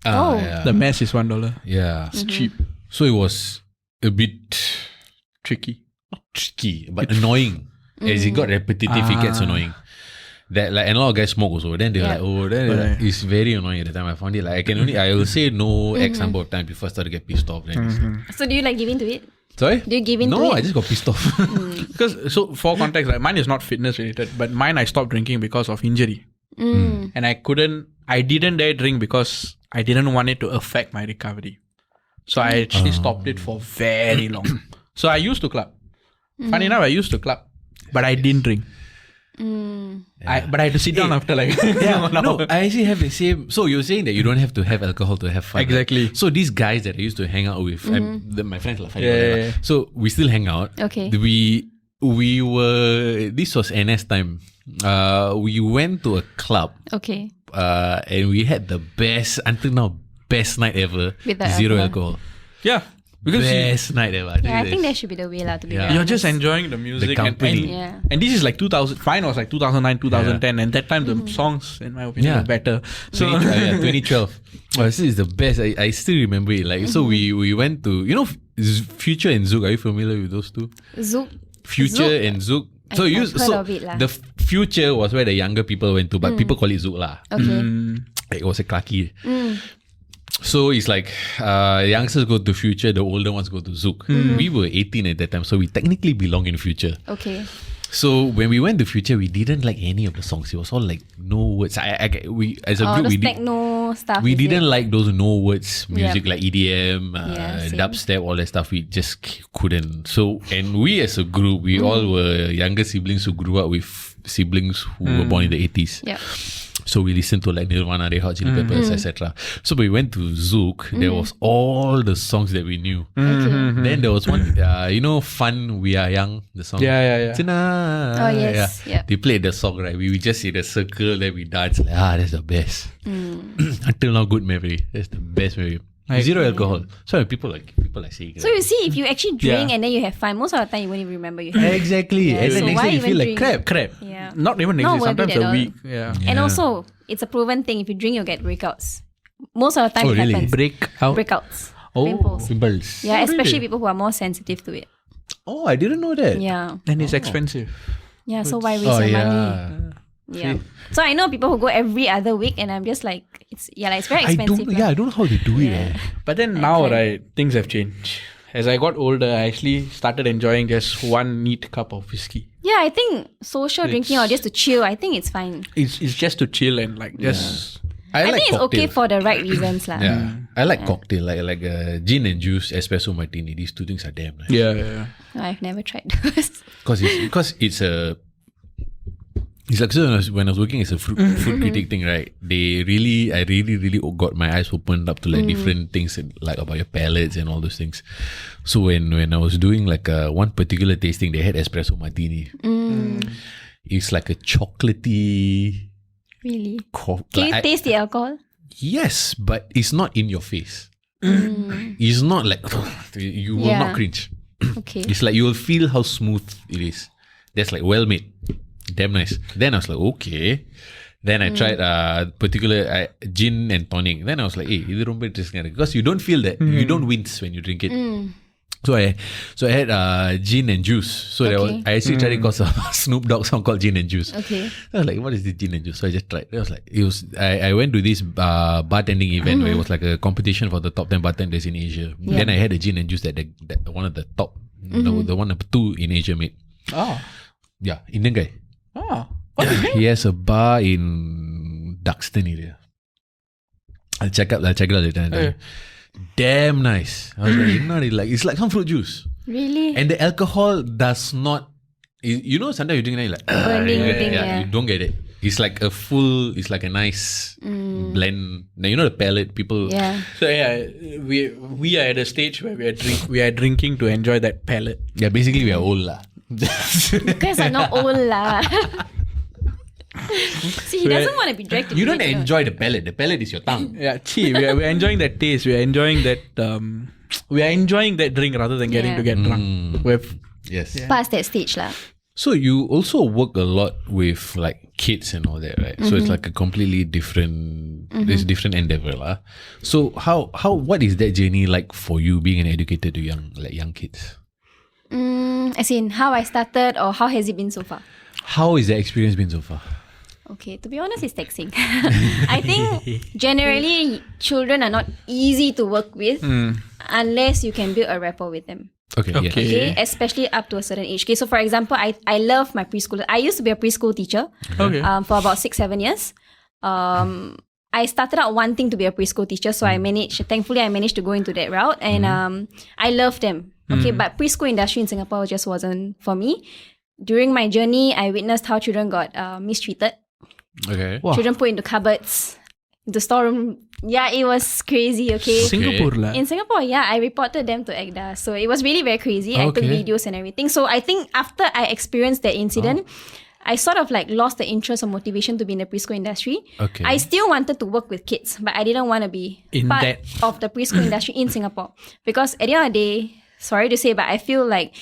Oh. Yeah. The mess is $1. Yeah. It's cheap, So it was a bit tricky. tricky but annoying. As it got repetitive, it gets annoying. That like and a lot of guys smoke also. Then they're like, it's very annoying at the time. I found it like I will say no X number of times before I start to get pissed off. Then it's like, So do you like give in to it? sorry? Do you give in to No, it? I just got pissed off. Because so for context, like, mine is not fitness related, but mine I stopped drinking because of injury, and I didn't dare drink because I didn't want it to affect my recovery. So I actually stopped it for very long. So I used to club. Funny enough, I used to club, but I didn't drink. But I had to sit down after like No, I actually have the same. So you're saying that you don't have to have alcohol to have fun. Exactly. Right? So these guys that I used to hang out with, my friends like Yeah. So we still hang out. Okay. We were. This was NS time. We went to a club. Okay. And we had the best until now best night ever. Without Zero alcohol. alcohol. yeah, because Best night ever. Yeah, I think that should be the way lah, to be Yeah. very you're just honest. enjoying the music company. and this is like 2000. Mine was like 2009, 2010, and that time the songs, in my opinion, Yeah. were better. So 2012. This is the best. I still remember it. Like so, we went to Future and Zouk. Are you familiar with those two? Zouk. Future Zouk? and Zouk. I've heard of it lah. The Future was where the younger people went to, but people call it Zouk lah. Okay. It was a Clarky. So it's like youngsters go to Future, the older ones go to Zouk. We were 18 at that time, so we technically belong in Future. Okay. So when we went to Future, we didn't like any of the songs. It was all like no words. We as a group Those we did. techno stuff. We is didn't it? like those no words music like EDM, same. dubstep, all that stuff. We just couldn't. So, and we as a group, we all were younger siblings who grew up with siblings who were born in the 80s. Yeah. So we listened to like Nirvana, Red Hot Chili Peppers, etc. So we went to Zouk. There was all the songs that we knew. Okay. Then there was one, Fun, We Are Young, the song. Yeah. Tonight. Oh, yes. Yeah. They played the song, right? We just in a circle, then we dance. Like, that's the best. Until now, good memory. That's the best memory. Zero alcohol. So when people like saying. So you see, if you actually drink and then you have fun, most of the time you won't even remember you had. Exactly. Yeah, And then so next why day you even feel like drink? crap. Yeah. not even Not next day, worth it sometimes at a all. week. Yeah. And also, it's a proven thing. If you drink, you'll get breakouts. Most of the time Oh, it really? happens. Breakouts. Oh. Pimples. Pimples. Yeah, Oh, especially really? people who are more sensitive to it. Oh, I didn't know that. Yeah. Then it's expensive. Yeah, so why waste Oh, your yeah. money? Yeah. So I know people who go every other week and I'm just like, it's very expensive. I don't know how they do it. Eh. But then now, right, things have changed. As I got older, I actually started enjoying just one neat cup of whiskey. Yeah, I think social drinking or just to chill, I think it's fine. It's just to chill and like just. I like think it's okay cocktails. for the right reasons lah. Yeah, I like cocktail like gin and juice, espresso martini. These two things are damn nice. Yeah. No, I've never tried those. Because it's like so when I was working as a food critic thing, right? I really got my eyes opened up to like different things like about your palates and all those things. So when I was doing like one particular tasting, they had espresso martini. It's like a chocolatey. Really? Can you taste the alcohol? Yes, but it's not in your face. It's not like you will not cringe. Okay. It's like you will feel how smooth it is. That's like well made. Damn nice. Then I was like, okay. Then I tried particular gin and tonic. Then I was like, hey, இது ரொம்ப interesting. Because you don't feel that. You don't wince when you drink it. So I had gin and juice. So I actually tried it called a Snoop Dogg song called Gin and Juice. Okay. I was like, what is this gin and juice? So I just tried. I went to this bartending event where it was like a competition for the top 10 bartenders in Asia. Then I had a gin and juice that one of the top, the one of two in Asia made. Oh. Yeah, Indian guy. Oh. What's his name? He has a bar in Duxton area. I'll check it out later. Damn nice. I was like, it's like some fruit juice. Really? And the alcohol does not, sometimes you drink and you're like, you don't get it. It's like a nice blend. Now, the palate, people. Yeah. So we are at a stage where we are drinking to enjoy that palate. Yeah, basically we are old lah. You guys are not old lah. See, he doesn't want to be dragged. You don't enjoy the palate. The palate is your tongue. Yeah, we're enjoying that taste. We're enjoying that. We are enjoying that drink rather than getting to get drunk. Yes. Past that stage lah. So you also work a lot with like kids and all that, right? So it's like a completely different, there's different endeavor lah. So what is that journey like for you being an educator to young kids? As in how I started or how has it been so far? How is the experience been so far? Okay, to be honest, it's taxing. I think generally children are not easy to work with unless you can build a rapport with them. Okay. Yeah. Okay, especially up to a certain age. Okay, so for example, I love my preschool. I used to be a preschool teacher for about 6-7 years. I started out wanting to be a preschool teacher, so thankfully I managed to go into that route, and I love them. Okay, but preschool industry in Singapore just wasn't for me. During my journey, I witnessed how children got mistreated. Okay. Wow. Children put into cupboards, into storeroom. Yeah, it was crazy, okay? Singapore lah. In Singapore, yeah, I reported them to EGDA. So it was really very crazy. I took videos and everything. So I think after I experienced that incident, I sort of like lost the interest or motivation to be in the preschool industry. Okay. I still wanted to work with kids, but I didn't want to be part of the preschool industry in Singapore. Because at the end of the day, sorry to say, but I feel like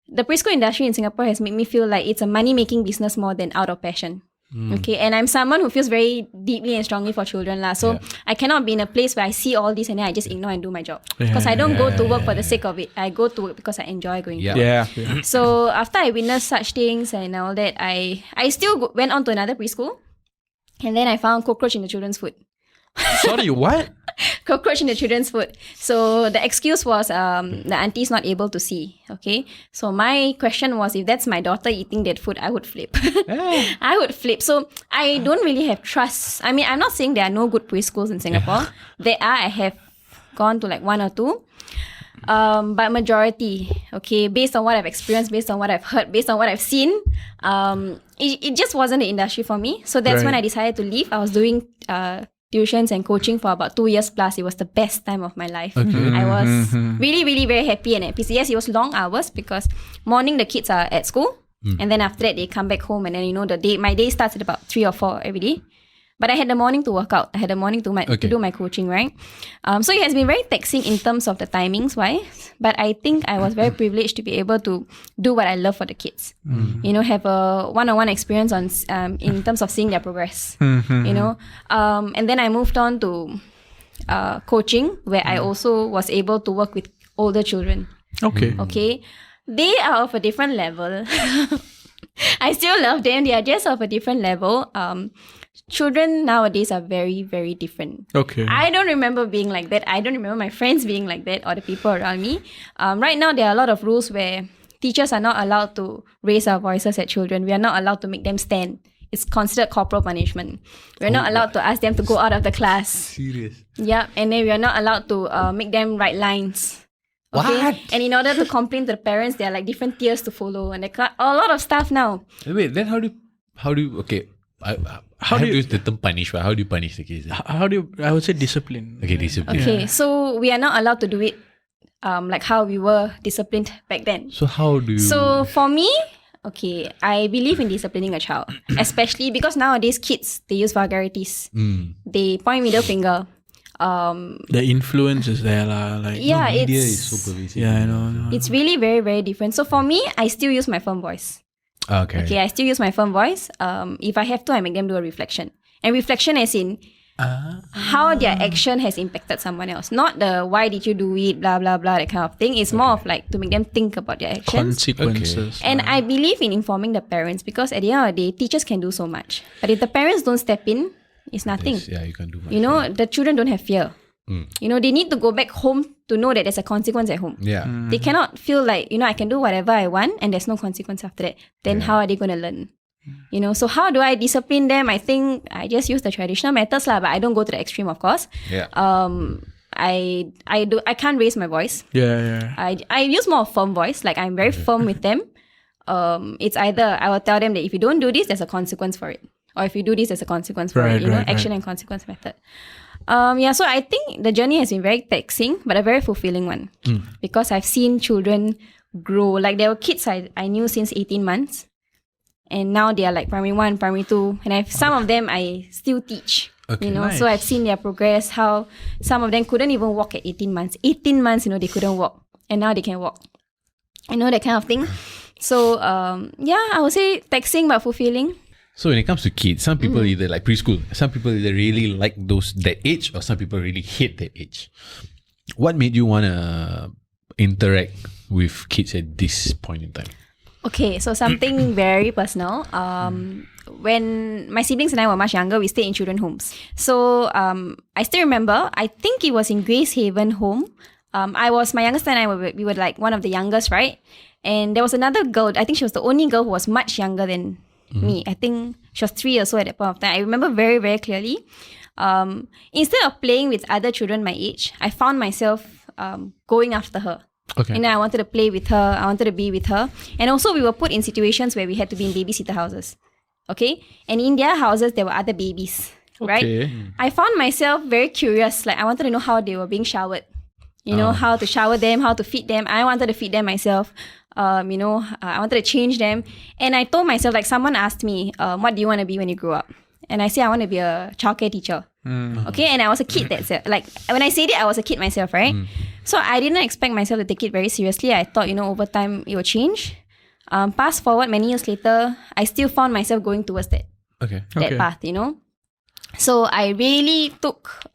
the preschool industry in Singapore has made me feel like it's a money-making business more than out of passion. Okay, and I'm someone who feels very deeply and strongly for children lah. So I cannot be in a place where I see all this and then I just ignore and do my job. Because I don't go to work for the sake of it. I go to work because I enjoy going to work. Yeah. So after I witnessed such things and all that, I still went on to another preschool, and then I found cockroach in the children's food. Sorry, what? Cockroach in the children's food. So the excuse was the auntie's not able to see. Okay. So my question was, if that's my daughter eating that food, I would flip. I would flip. So I don't really have trust. I mean, I'm not saying there are no good preschools in Singapore. There are. I have gone to like 1 or 2. But majority, okay, based on what I've experienced, based on what I've heard, based on what I've seen, it just wasn't the industry for me. So that's when I decided to leave. I was doing tuitions and coaching for about 2 years plus. It was the best time of my life. I was really, really very happy and at peace. Yes, it was long hours because morning the kids are at school and then after that they come back home and then my day starts at about 3 or 4 every day. But I had the morning to work out. I had the morning to do my coaching, right? So it has been very taxing in terms of the timings wise. But I think I was very privileged to be able to do what I love for the kids. Have a one-on-one experience in terms of seeing their progress. And then I moved on to coaching, where I also was able to work with older children. Okay. They are of a different level. I still love them. They are just of a different level. Children nowadays are very, very different. Okay. I don't remember being like that. I don't remember my friends being like that or the people around me. Right now, there are a lot of rules where teachers are not allowed to raise our voices at children. We are not allowed to make them stand. It's considered corporal punishment. We're not allowed to ask them to go out of the class. Serious? Yeah, and then we are not allowed to make them write lines. Okay? What? And in order to complain to the parents, there are like different tiers to follow, and a lot of stuff now. Wait, then how do you? Okay, how do you use the term punish? How do you punish the kids? I would say discipline. Okay, discipline. Okay, so we are not allowed to do it like how we were disciplined back then. So how do you? So for me, okay, I believe in disciplining a child, especially because nowadays kids, they use vulgarities. They point middle finger. The influence is there lah. Like media is so pervasive. Yeah, I know. It's really very, very different. So for me, I still use my firm voice. Okay, I still use my firm voice. If I have to, I make them do a reflection. And reflection as in, how their action has impacted someone else. Not the why did you do it, blah, blah, blah, that kind of thing. It's more of like to make them think about their actions. Consequences. And I believe in informing the parents because at the end of the day, teachers can do so much. But if the parents don't step in, it's nothing. You can't do much. You know, the children don't have fear. You know, they need to go back home to know that there's a consequence at home. Yeah. They cannot feel like, you know, I can do whatever I want and there's no consequence after that. Then how are they going to learn? You know, so how do I discipline them? I think I just use the traditional methods lah, but I don't go to the extreme, of course. Yeah. I can't raise my voice. Yeah. I use more of firm voice. Like I'm very firm with them. It's either I will tell them that if you don't do this, there's a consequence for it. Or if you do this, there's a consequence for it. You know, action and consequence method. So I think the journey has been very taxing, but a very fulfilling one. Because I've seen children grow. Like there were kids I knew since 18 months. And now they are like primary 1, primary 2. And some of them I still teach. Okay, you know, nice. so I've seen their progress, how some of them couldn't even walk at 18 months. 18 months, you know, they couldn't walk. And now they can walk. You know, that kind of thing. So, I would say taxing but fulfilling. So when it comes to kids, some people either like preschool, some people either really like that age, or some people really hate that age. What made you want to interact with kids at this point in time? Okay, so something very personal. When my siblings and I were much younger, we stayed in children's homes. So I still remember, I think it was in Grace Haven home. My youngest and I, we were like one of the youngest, right? And there was another girl, I think she was the only girl who was much younger than me. I think she was 3 years old at that point of time. I remember very, very clearly. Instead of playing with other children my age, I found myself going after her. Okay. And I wanted to play with her. I wanted to be with her. And also we were put in situations where we had to be in babysitter houses. Okay? And in their houses, there were other babies. Right? Okay. I found myself very curious. Like I wanted to know how they were being showered. You know, how to shower them, how to feed them. I wanted to feed them myself. I wanted to change them. And I told myself, like someone asked me, what do you want to be when you grow up? And I said, I want to be a childcare teacher. Okay, and I was a kid like when I said it, I was a kid myself, right? So I didn't expect myself to take it very seriously. I thought, over time it would change. Fast forward many years later, I still found myself going towards that path, So I really took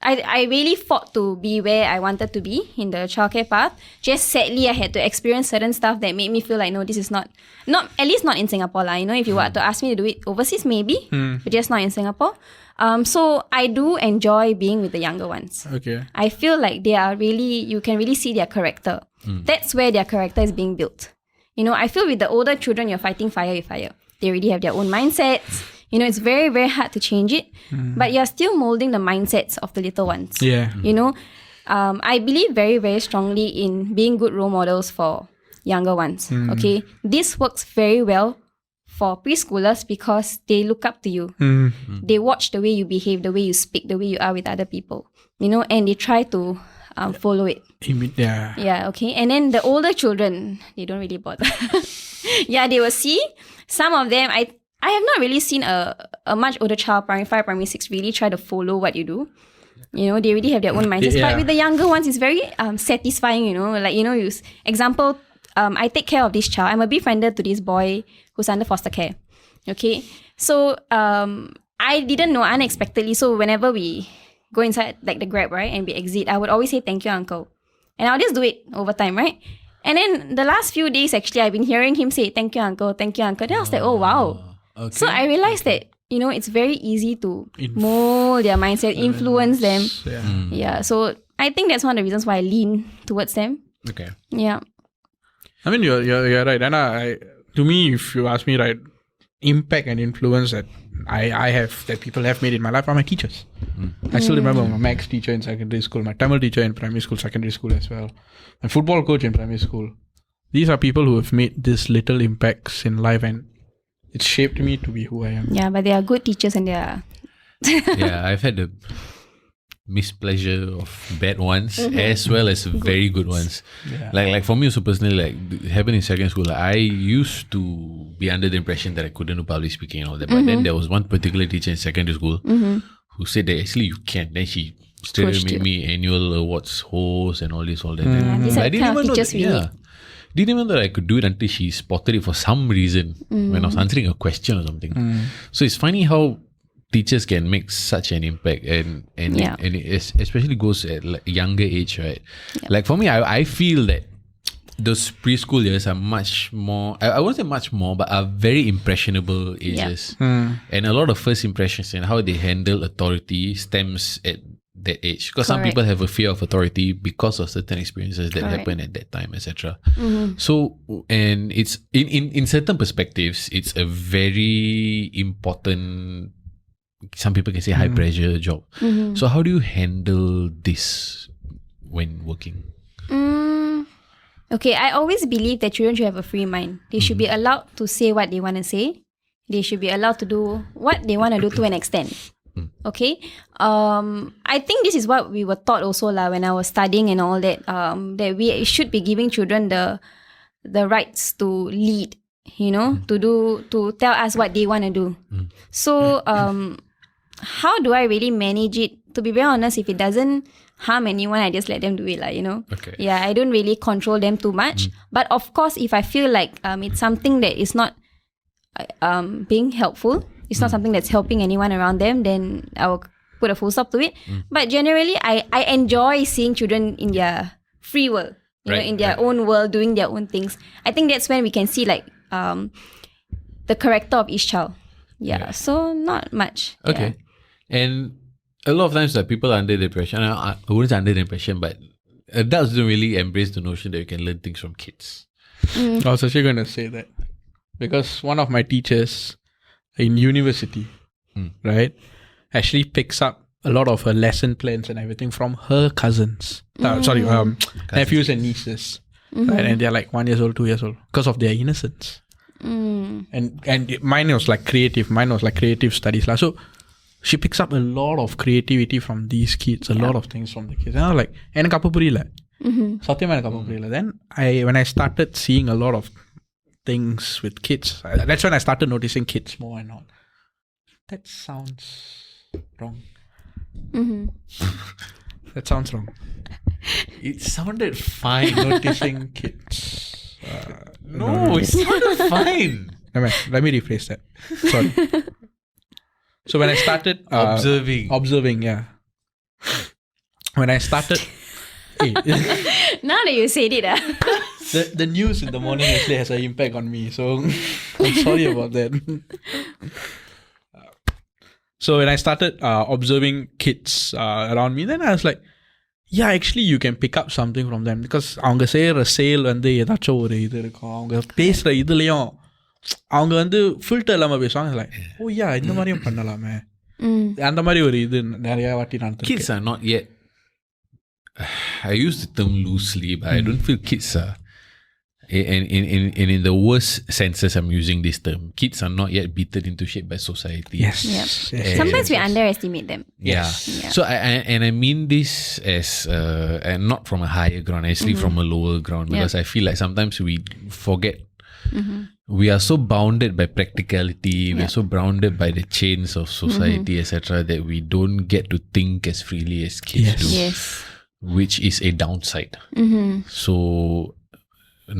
I really fought to be where I wanted to be in the childcare path. Just sadly, I had to experience certain stuff that made me feel like, no, this is not at least not in Singapore. If you were to ask me to do it overseas, maybe, but just not in Singapore. So I do enjoy being with the younger ones. Okay. I feel like they are really, you can really see their character. That's where their character is being built. I feel with the older children, you're fighting fire with fire. They already have their own mindsets. It's very, very hard to change it. But you're still molding the mindsets of the little ones. Yeah. I believe very, very strongly in being good role models for younger ones. Okay. This works very well for preschoolers because they look up to you. They watch the way you behave, the way you speak, the way you are with other people. And they try to follow it. Yeah. Yeah, okay. And then the older children, they don't really bother. Yeah, they will see. Some of them, I have not really seen a much older child, primary 5, primary 6, really try to follow what you do. They already have their own mindsets. Yeah. But with the younger ones, it's very satisfying, example, I take care of this child. I'm a befriended to this boy who's under foster care. Okay? So, I didn't know unexpectedly. So, whenever we go inside like the Grab, right, and we exit, I would always say, thank you, uncle. And I'll just do it over time, right? And then the last few days, actually, I've been hearing him say, thank you, uncle, thank you, uncle. Then I was like, oh, wow. Okay. So I realized that, it's very easy to mold their mindset, influence them. Yeah. Yeah. So I think that's one of the reasons why I lean towards them. Okay. Yeah. I mean, you're right. And to me, if you ask me, right, impact and influence that I have, that people have made in my life are my teachers. I still remember my maths teacher in secondary school, my Tamil teacher in primary school, secondary school as well, my football coach in primary school. These are people who have made these little impacts in life, and it shaped me to be who I am. Yeah, but they are good teachers and they are... Yeah, I've had the mispleasure of bad ones as well as very good ones. Yeah. Like for me also personally, like it happened in secondary school, I used to be under the impression that I couldn't do public speaking and all that. But then there was one particular teacher in secondary school who said that actually you can. Then she straight away made me annual awards host and all that. These are the kind of teachers we need. Didn't even know that I could do it until she spotted it for some reason when I was answering a question or something. So it's funny how teachers can make such an impact, and it especially goes at like younger age, right? Like for me, I feel that those preschool years are much more, I won't say much more, but are very impressionable ages. And a lot of first impressions and how they handle authority stems at that age. Because some people have a fear of authority because of certain experiences that happen at that time, etc. So, and it's in certain perspectives, it's a very important, some people can say high pressure job. So how do you handle this when working? Okay, I always believe that children should have a free mind. They should be allowed to say what they want to say. They should be allowed to do what they want to do to an extent. Okay, I think this is what we were taught also when I was studying and all that. That we should be giving children the rights to lead. To tell us what they want to do. So, how do I really manage it? To be very honest, if it doesn't harm anyone, I just let them do it, Okay. Yeah, I don't really control them too much. But of course, if I feel like it's something that is not being helpful, it's not something that's helping anyone around them, then I will put a full stop to it. But generally, I enjoy seeing children in their free world, in their own world, doing their own things. I think that's when we can see the character of each child. Yeah. So not much. Okay. And a lot of times people are under the impression, I wouldn't say under the impression, but adults don't really embrace the notion that you can learn things from kids. I was actually going to say that. Because one of my teachers in university, right, actually picks up a lot of her lesson plans and everything from her cousins. Nephews and nieces. Right? And they're like 1 year old, 2 years old. Because of their innocence. And mine was like creative. Mine was like creative studies. So she picks up a lot of creativity from these kids. A lot of things from the kids. And I was like, எனக்கு அப்ப புரியல. சத்தியமா எனக்கு அப்ப புரியல. Then when I started seeing a lot of things with kids, that's when I started noticing kids more and all. That sounds wrong. That sounds wrong. It sounded fine. Noticing kids. No, it sounded fine. Let me rephrase that. Sorry. So when I started observing, yeah. When I started, now that you said it, the news in the morning actually has an impact on me. So I'm sorry about that. So when I started observing kids around me, then I was like, yeah, actually you can pick up something from them. Because அவங்க செய்கிற செயல் ஏதாச்சும் ஒரு இது இருக்கும். அவங்க பேசுகிற இதுலேயும் அவங்க ஃபில்டர் இல்லாமல் பேசுவாங்க. லைக் இந்த மாதிரியும் பண்ணலாமே, அந்த மாதிரி ஒரு இது நிறைய வாட்டி நான். Kids are not yet, I use the term loosely, but I don't feel kids are, and in the worst senses I'm using this term, kids are not yet beaten into shape by society. Yes. Sometimes we underestimate them. Yeah. So I mean this as and not from a higher ground, actually from a lower ground, because I feel like sometimes we forget. We are so bounded by practicality, we are so bounded by the chains of society, etc., that we don't get to think as freely as kids do. Yes. Which is a downside. So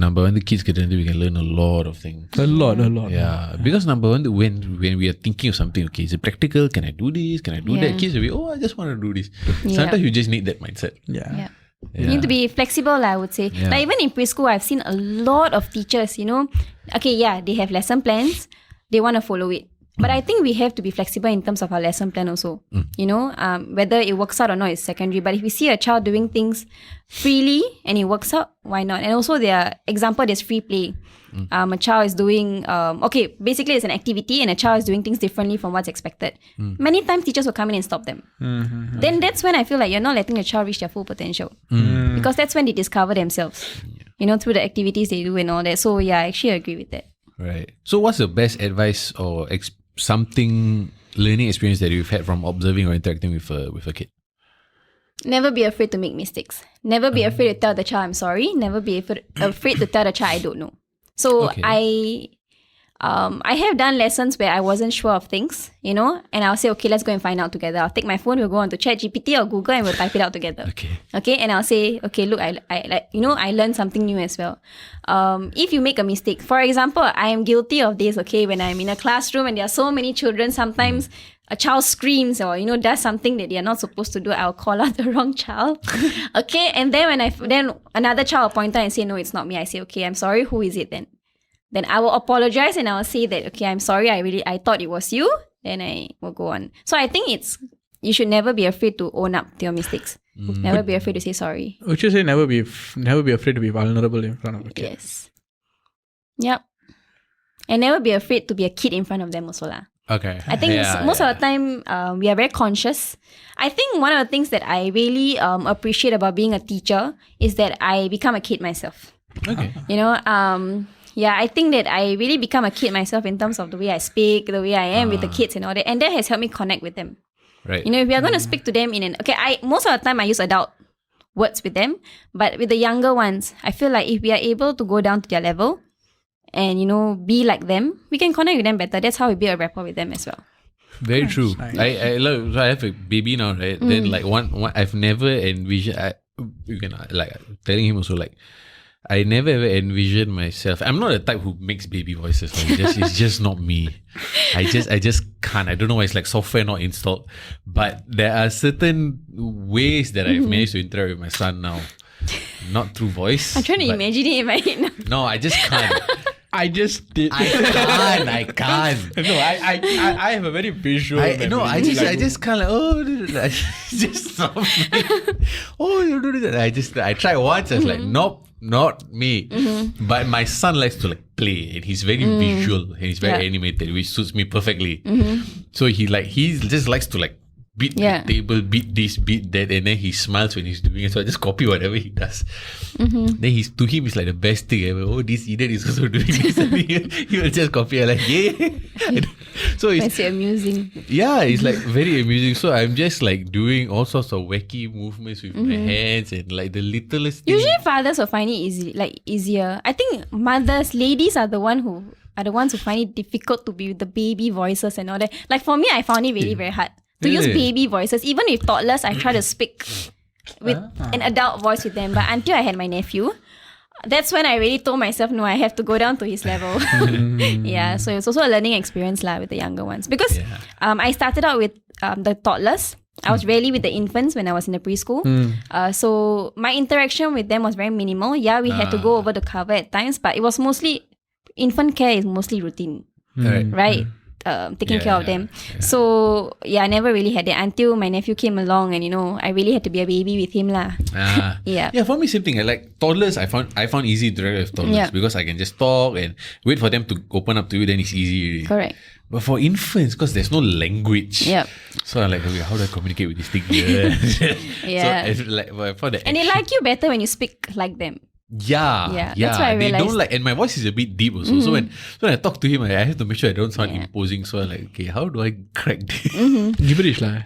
number one, the kids get into, we can learn a lot of things. A lot. Yeah, because number one, when we are thinking of something, okay, is it practical? Can I do this? Can I do that? Kids will be, I just want to do this. Sometimes you just need that mindset. Yeah. You need to be flexible, I would say. Like even in preschool, I've seen a lot of teachers, okay, they have lesson plans. They want to follow it. But I think we have to be flexible in terms of our lesson plan also. Whether it works out or not is secondary. But if we see a child doing things freely and it works out, why not? And also there's free play. A child is doing, basically it's an activity and a child is doing things differently from what's expected. Many times teachers will come in and stop them. Then that's when I feel like you're not letting a child reach their full potential. Because that's when they discover themselves, through the activities they do and all that. So I actually agree with that. Right. So what's the best advice or something learning experience that you've had from observing or interacting with a kid? Never be afraid to make mistakes. Never be afraid to tell the child I'm sorry. Never be afraid to tell the child I don't know. So I have done lessons where I wasn't sure of things, you know, and I'll say, okay, let's go and find out together. I'll take my phone, we'll go on to ChatGPT or Google and we'll type it out together. Okay, and I'll say, okay, look, I like, you know, I learned something new as well. If you make a mistake, for example, I am guilty of this, okay, when I'm in a classroom and there are so many children, sometimes a child screams or, you know, does something that they are not supposed to do, I'll call out the wrong child. Okay, and then then another child will point out and say, no, it's not me. I say, okay, I'm sorry, who is it then? Then I will apologize and I will say that, okay, I'm sorry, I thought it was you. Then I will go on. So I think you should never be afraid to own up to your mistakes. Never be afraid to say sorry. Would you say never be afraid to be vulnerable in front of a kid? Yes. Yep. And never be afraid to be a kid in front of them also lah. Okay. I think most of the time we are very conscious. I think one of the things that I really appreciate about being a teacher is that I become a kid myself. Okay. You know, yeah, I think that I really become a kid myself in terms of the way I speak, the way I am with the kids and all that. And that has helped me connect with them. Right. You know, if we are going to speak to them most of the time I use adult words with them. But with the younger ones, I feel like if we are able to go down to their level and, you know, be like them, we can connect with them better. That's how we build a rapport with them as well. Very true. Nice. I love. So I have a baby now, right? Then like one I've never envisioned. Telling him also like, I never ever envisioned myself. I'm not the type who makes baby voices. Like it's just not me. I just can't. I don't know why it's like software not installed. But there are certain ways that I've managed to interact with my son now. Not through voice. I'm trying to imagine it in my head now. No, I just can't. I just did. I can't. No, I have a very visual memory. I just can't like, just stop me. Oh, you do that. I tried once. I was like, nope, not me. But my son likes to like play, and he's very visual and he's very animated, which suits me perfectly. So he just likes to like beat the table, beat this, beat that, and then he smiles when he's doing it. So I just copy whatever he does. Then to him it's like the best thing ever. Oh, this idiot is also doing this. And he will just copy. I'm like, yeah. So it's amusing. Yeah, it's like very amusing. So I'm just like doing all sorts of wacky movements with my hands and like the littlest thing. Usually fathers will find it easier. I think ladies are the ones who find it difficult to be with the baby voices and all that. Like for me, I found it really very hard to use baby voices. Even with toddlers, I try to speak with an adult voice with them. But until I had my nephew, that's when I really told myself, no, I have to go down to his level. Yeah, so it's also a learning experience with the younger ones. Because I started out with the toddlers. I was rarely with the infants when I was in the preschool. So my interaction with them was very minimal. Yeah, we had to go over the cover at times, but it was mostly, infant care is mostly routine, right? Taking care of them. So I never really had it until my nephew came along, and you know, I really had to be a baby with him lah. Yeah, for me same thing. I like toddlers. I found easy to interact with toddlers because I can just talk and wait for them to open up to you. Then it's easy. Correct. But for infants, because there's no language, so I'm like, okay, how do I communicate with this thing? So and they like you better when you speak like them. Yeah. That's what I realized. They don't like, and my voice is a bit deep also. So when I talk to him, I have to make sure I don't sound imposing. So I'm like, okay, how do I crack this? Gibberish lah.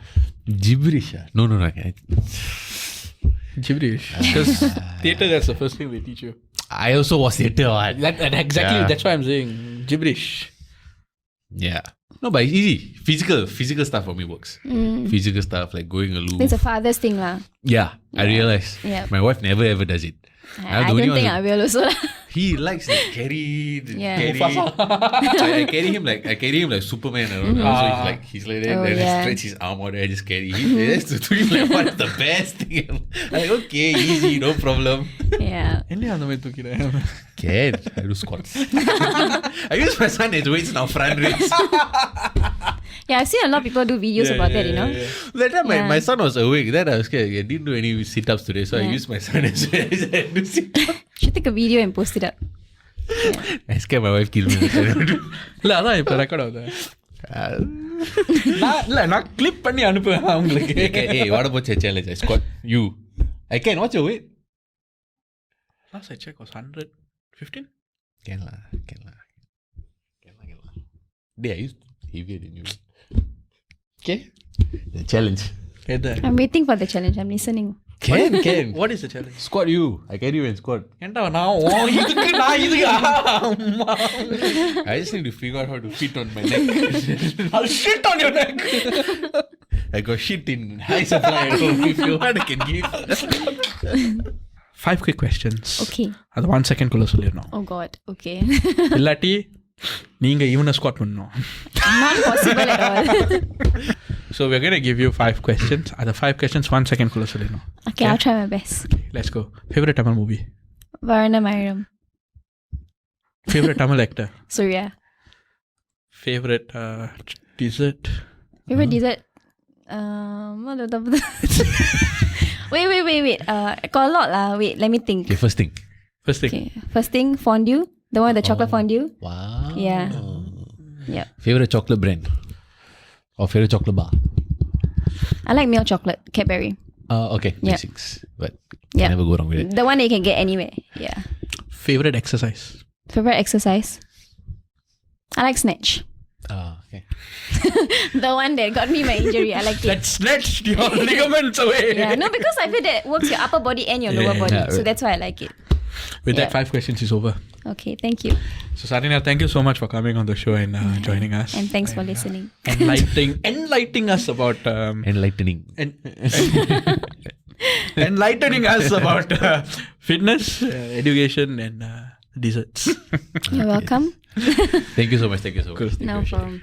Gibberish? No. Gibberish. Because theatre, that's the first thing they teach you. I also was theatre. That's why I'm saying gibberish. Yeah. No, but it's easy. Physical stuff for me works. Physical stuff like going aloof. It's a father's thing lah. Yeah, I realize. My wife never ever does it. I don't think I will also lah. He likes to carry. I carry him like Superman. I don't know. So he's like that. Then I stretch his arm out. I just carry him. That's to him like what's the best thing. I'm like, okay, easy, no problem. Yeah. Can I do squats? I use my son as weights now, front raise. Yeah, I've seen a lot of people do videos about that, you know. That time my son was awake. Then I was scared. I didn't do any sit-ups today, so I used my son as do sit-ups. Should take a video and post it up. I scared my wife kill me. அதான் இப்போ record ஆகுது. நான் clip பண்ணி அனுப்புவேன் அவங்களுக்கு. Hey, what about your challenge? I squat you. I can. What's your weight? Last I checked was 115. Can lah. I used heavier than you. Okay. The challenge. I'm waiting for the challenge. I'm listening. Can. What is the challenge? Squat you. I carry you and squat. ஏன்டா நான் இதுக்கு I just need to figure out how to fit on my neck. I'll shit on your neck. I got shit in high supply at home. If you want, I can give. 5 quick questions. Okay. அது 1 second குள்ள சொல்லிடணும். Oh God. Okay. இல்லாட்டி நீங்க இவனை squad பண்ணணும். Not possible at all. So we're going to give you 5 questions. Other 5 questions 1 second குள்ள சொல்லிடணும். Okay, I'll try my best. Let's go. Favorite Tamil movie? Varna Mayuram. Favorite Tamil actor? Surya. Favorite dessert? Favorite dessert? Wait. Got a lot lah. Wait, let me think. Okay, first thing. Okay. First thing, fondue. The one with the chocolate fondue. Wow. Yeah. Yeah. Favorite chocolate brand? Or favorite chocolate bar? I like milk chocolate, Cadbury. Okay, Yeah. basics. But Yeah. can never go wrong with it. The one that you can get anywhere. Yeah. Favorite exercise? Favorite exercise? I like snatch. Okay. The one that got me my injury. I like it. Let's snatch your ligaments away. Yeah. No, because I feel that works your upper body and your lower body. Yeah, So right. that's why I like it. With that, Yeah. 5 questions is over. Okay, thank you. So Saranya, thank you so much for coming on the show and joining us. And thanks for listening. Enlightening us about Enlightening. enlightening us about fitness, education, and desserts. You're welcome. Thank you so much. Cool. No problem.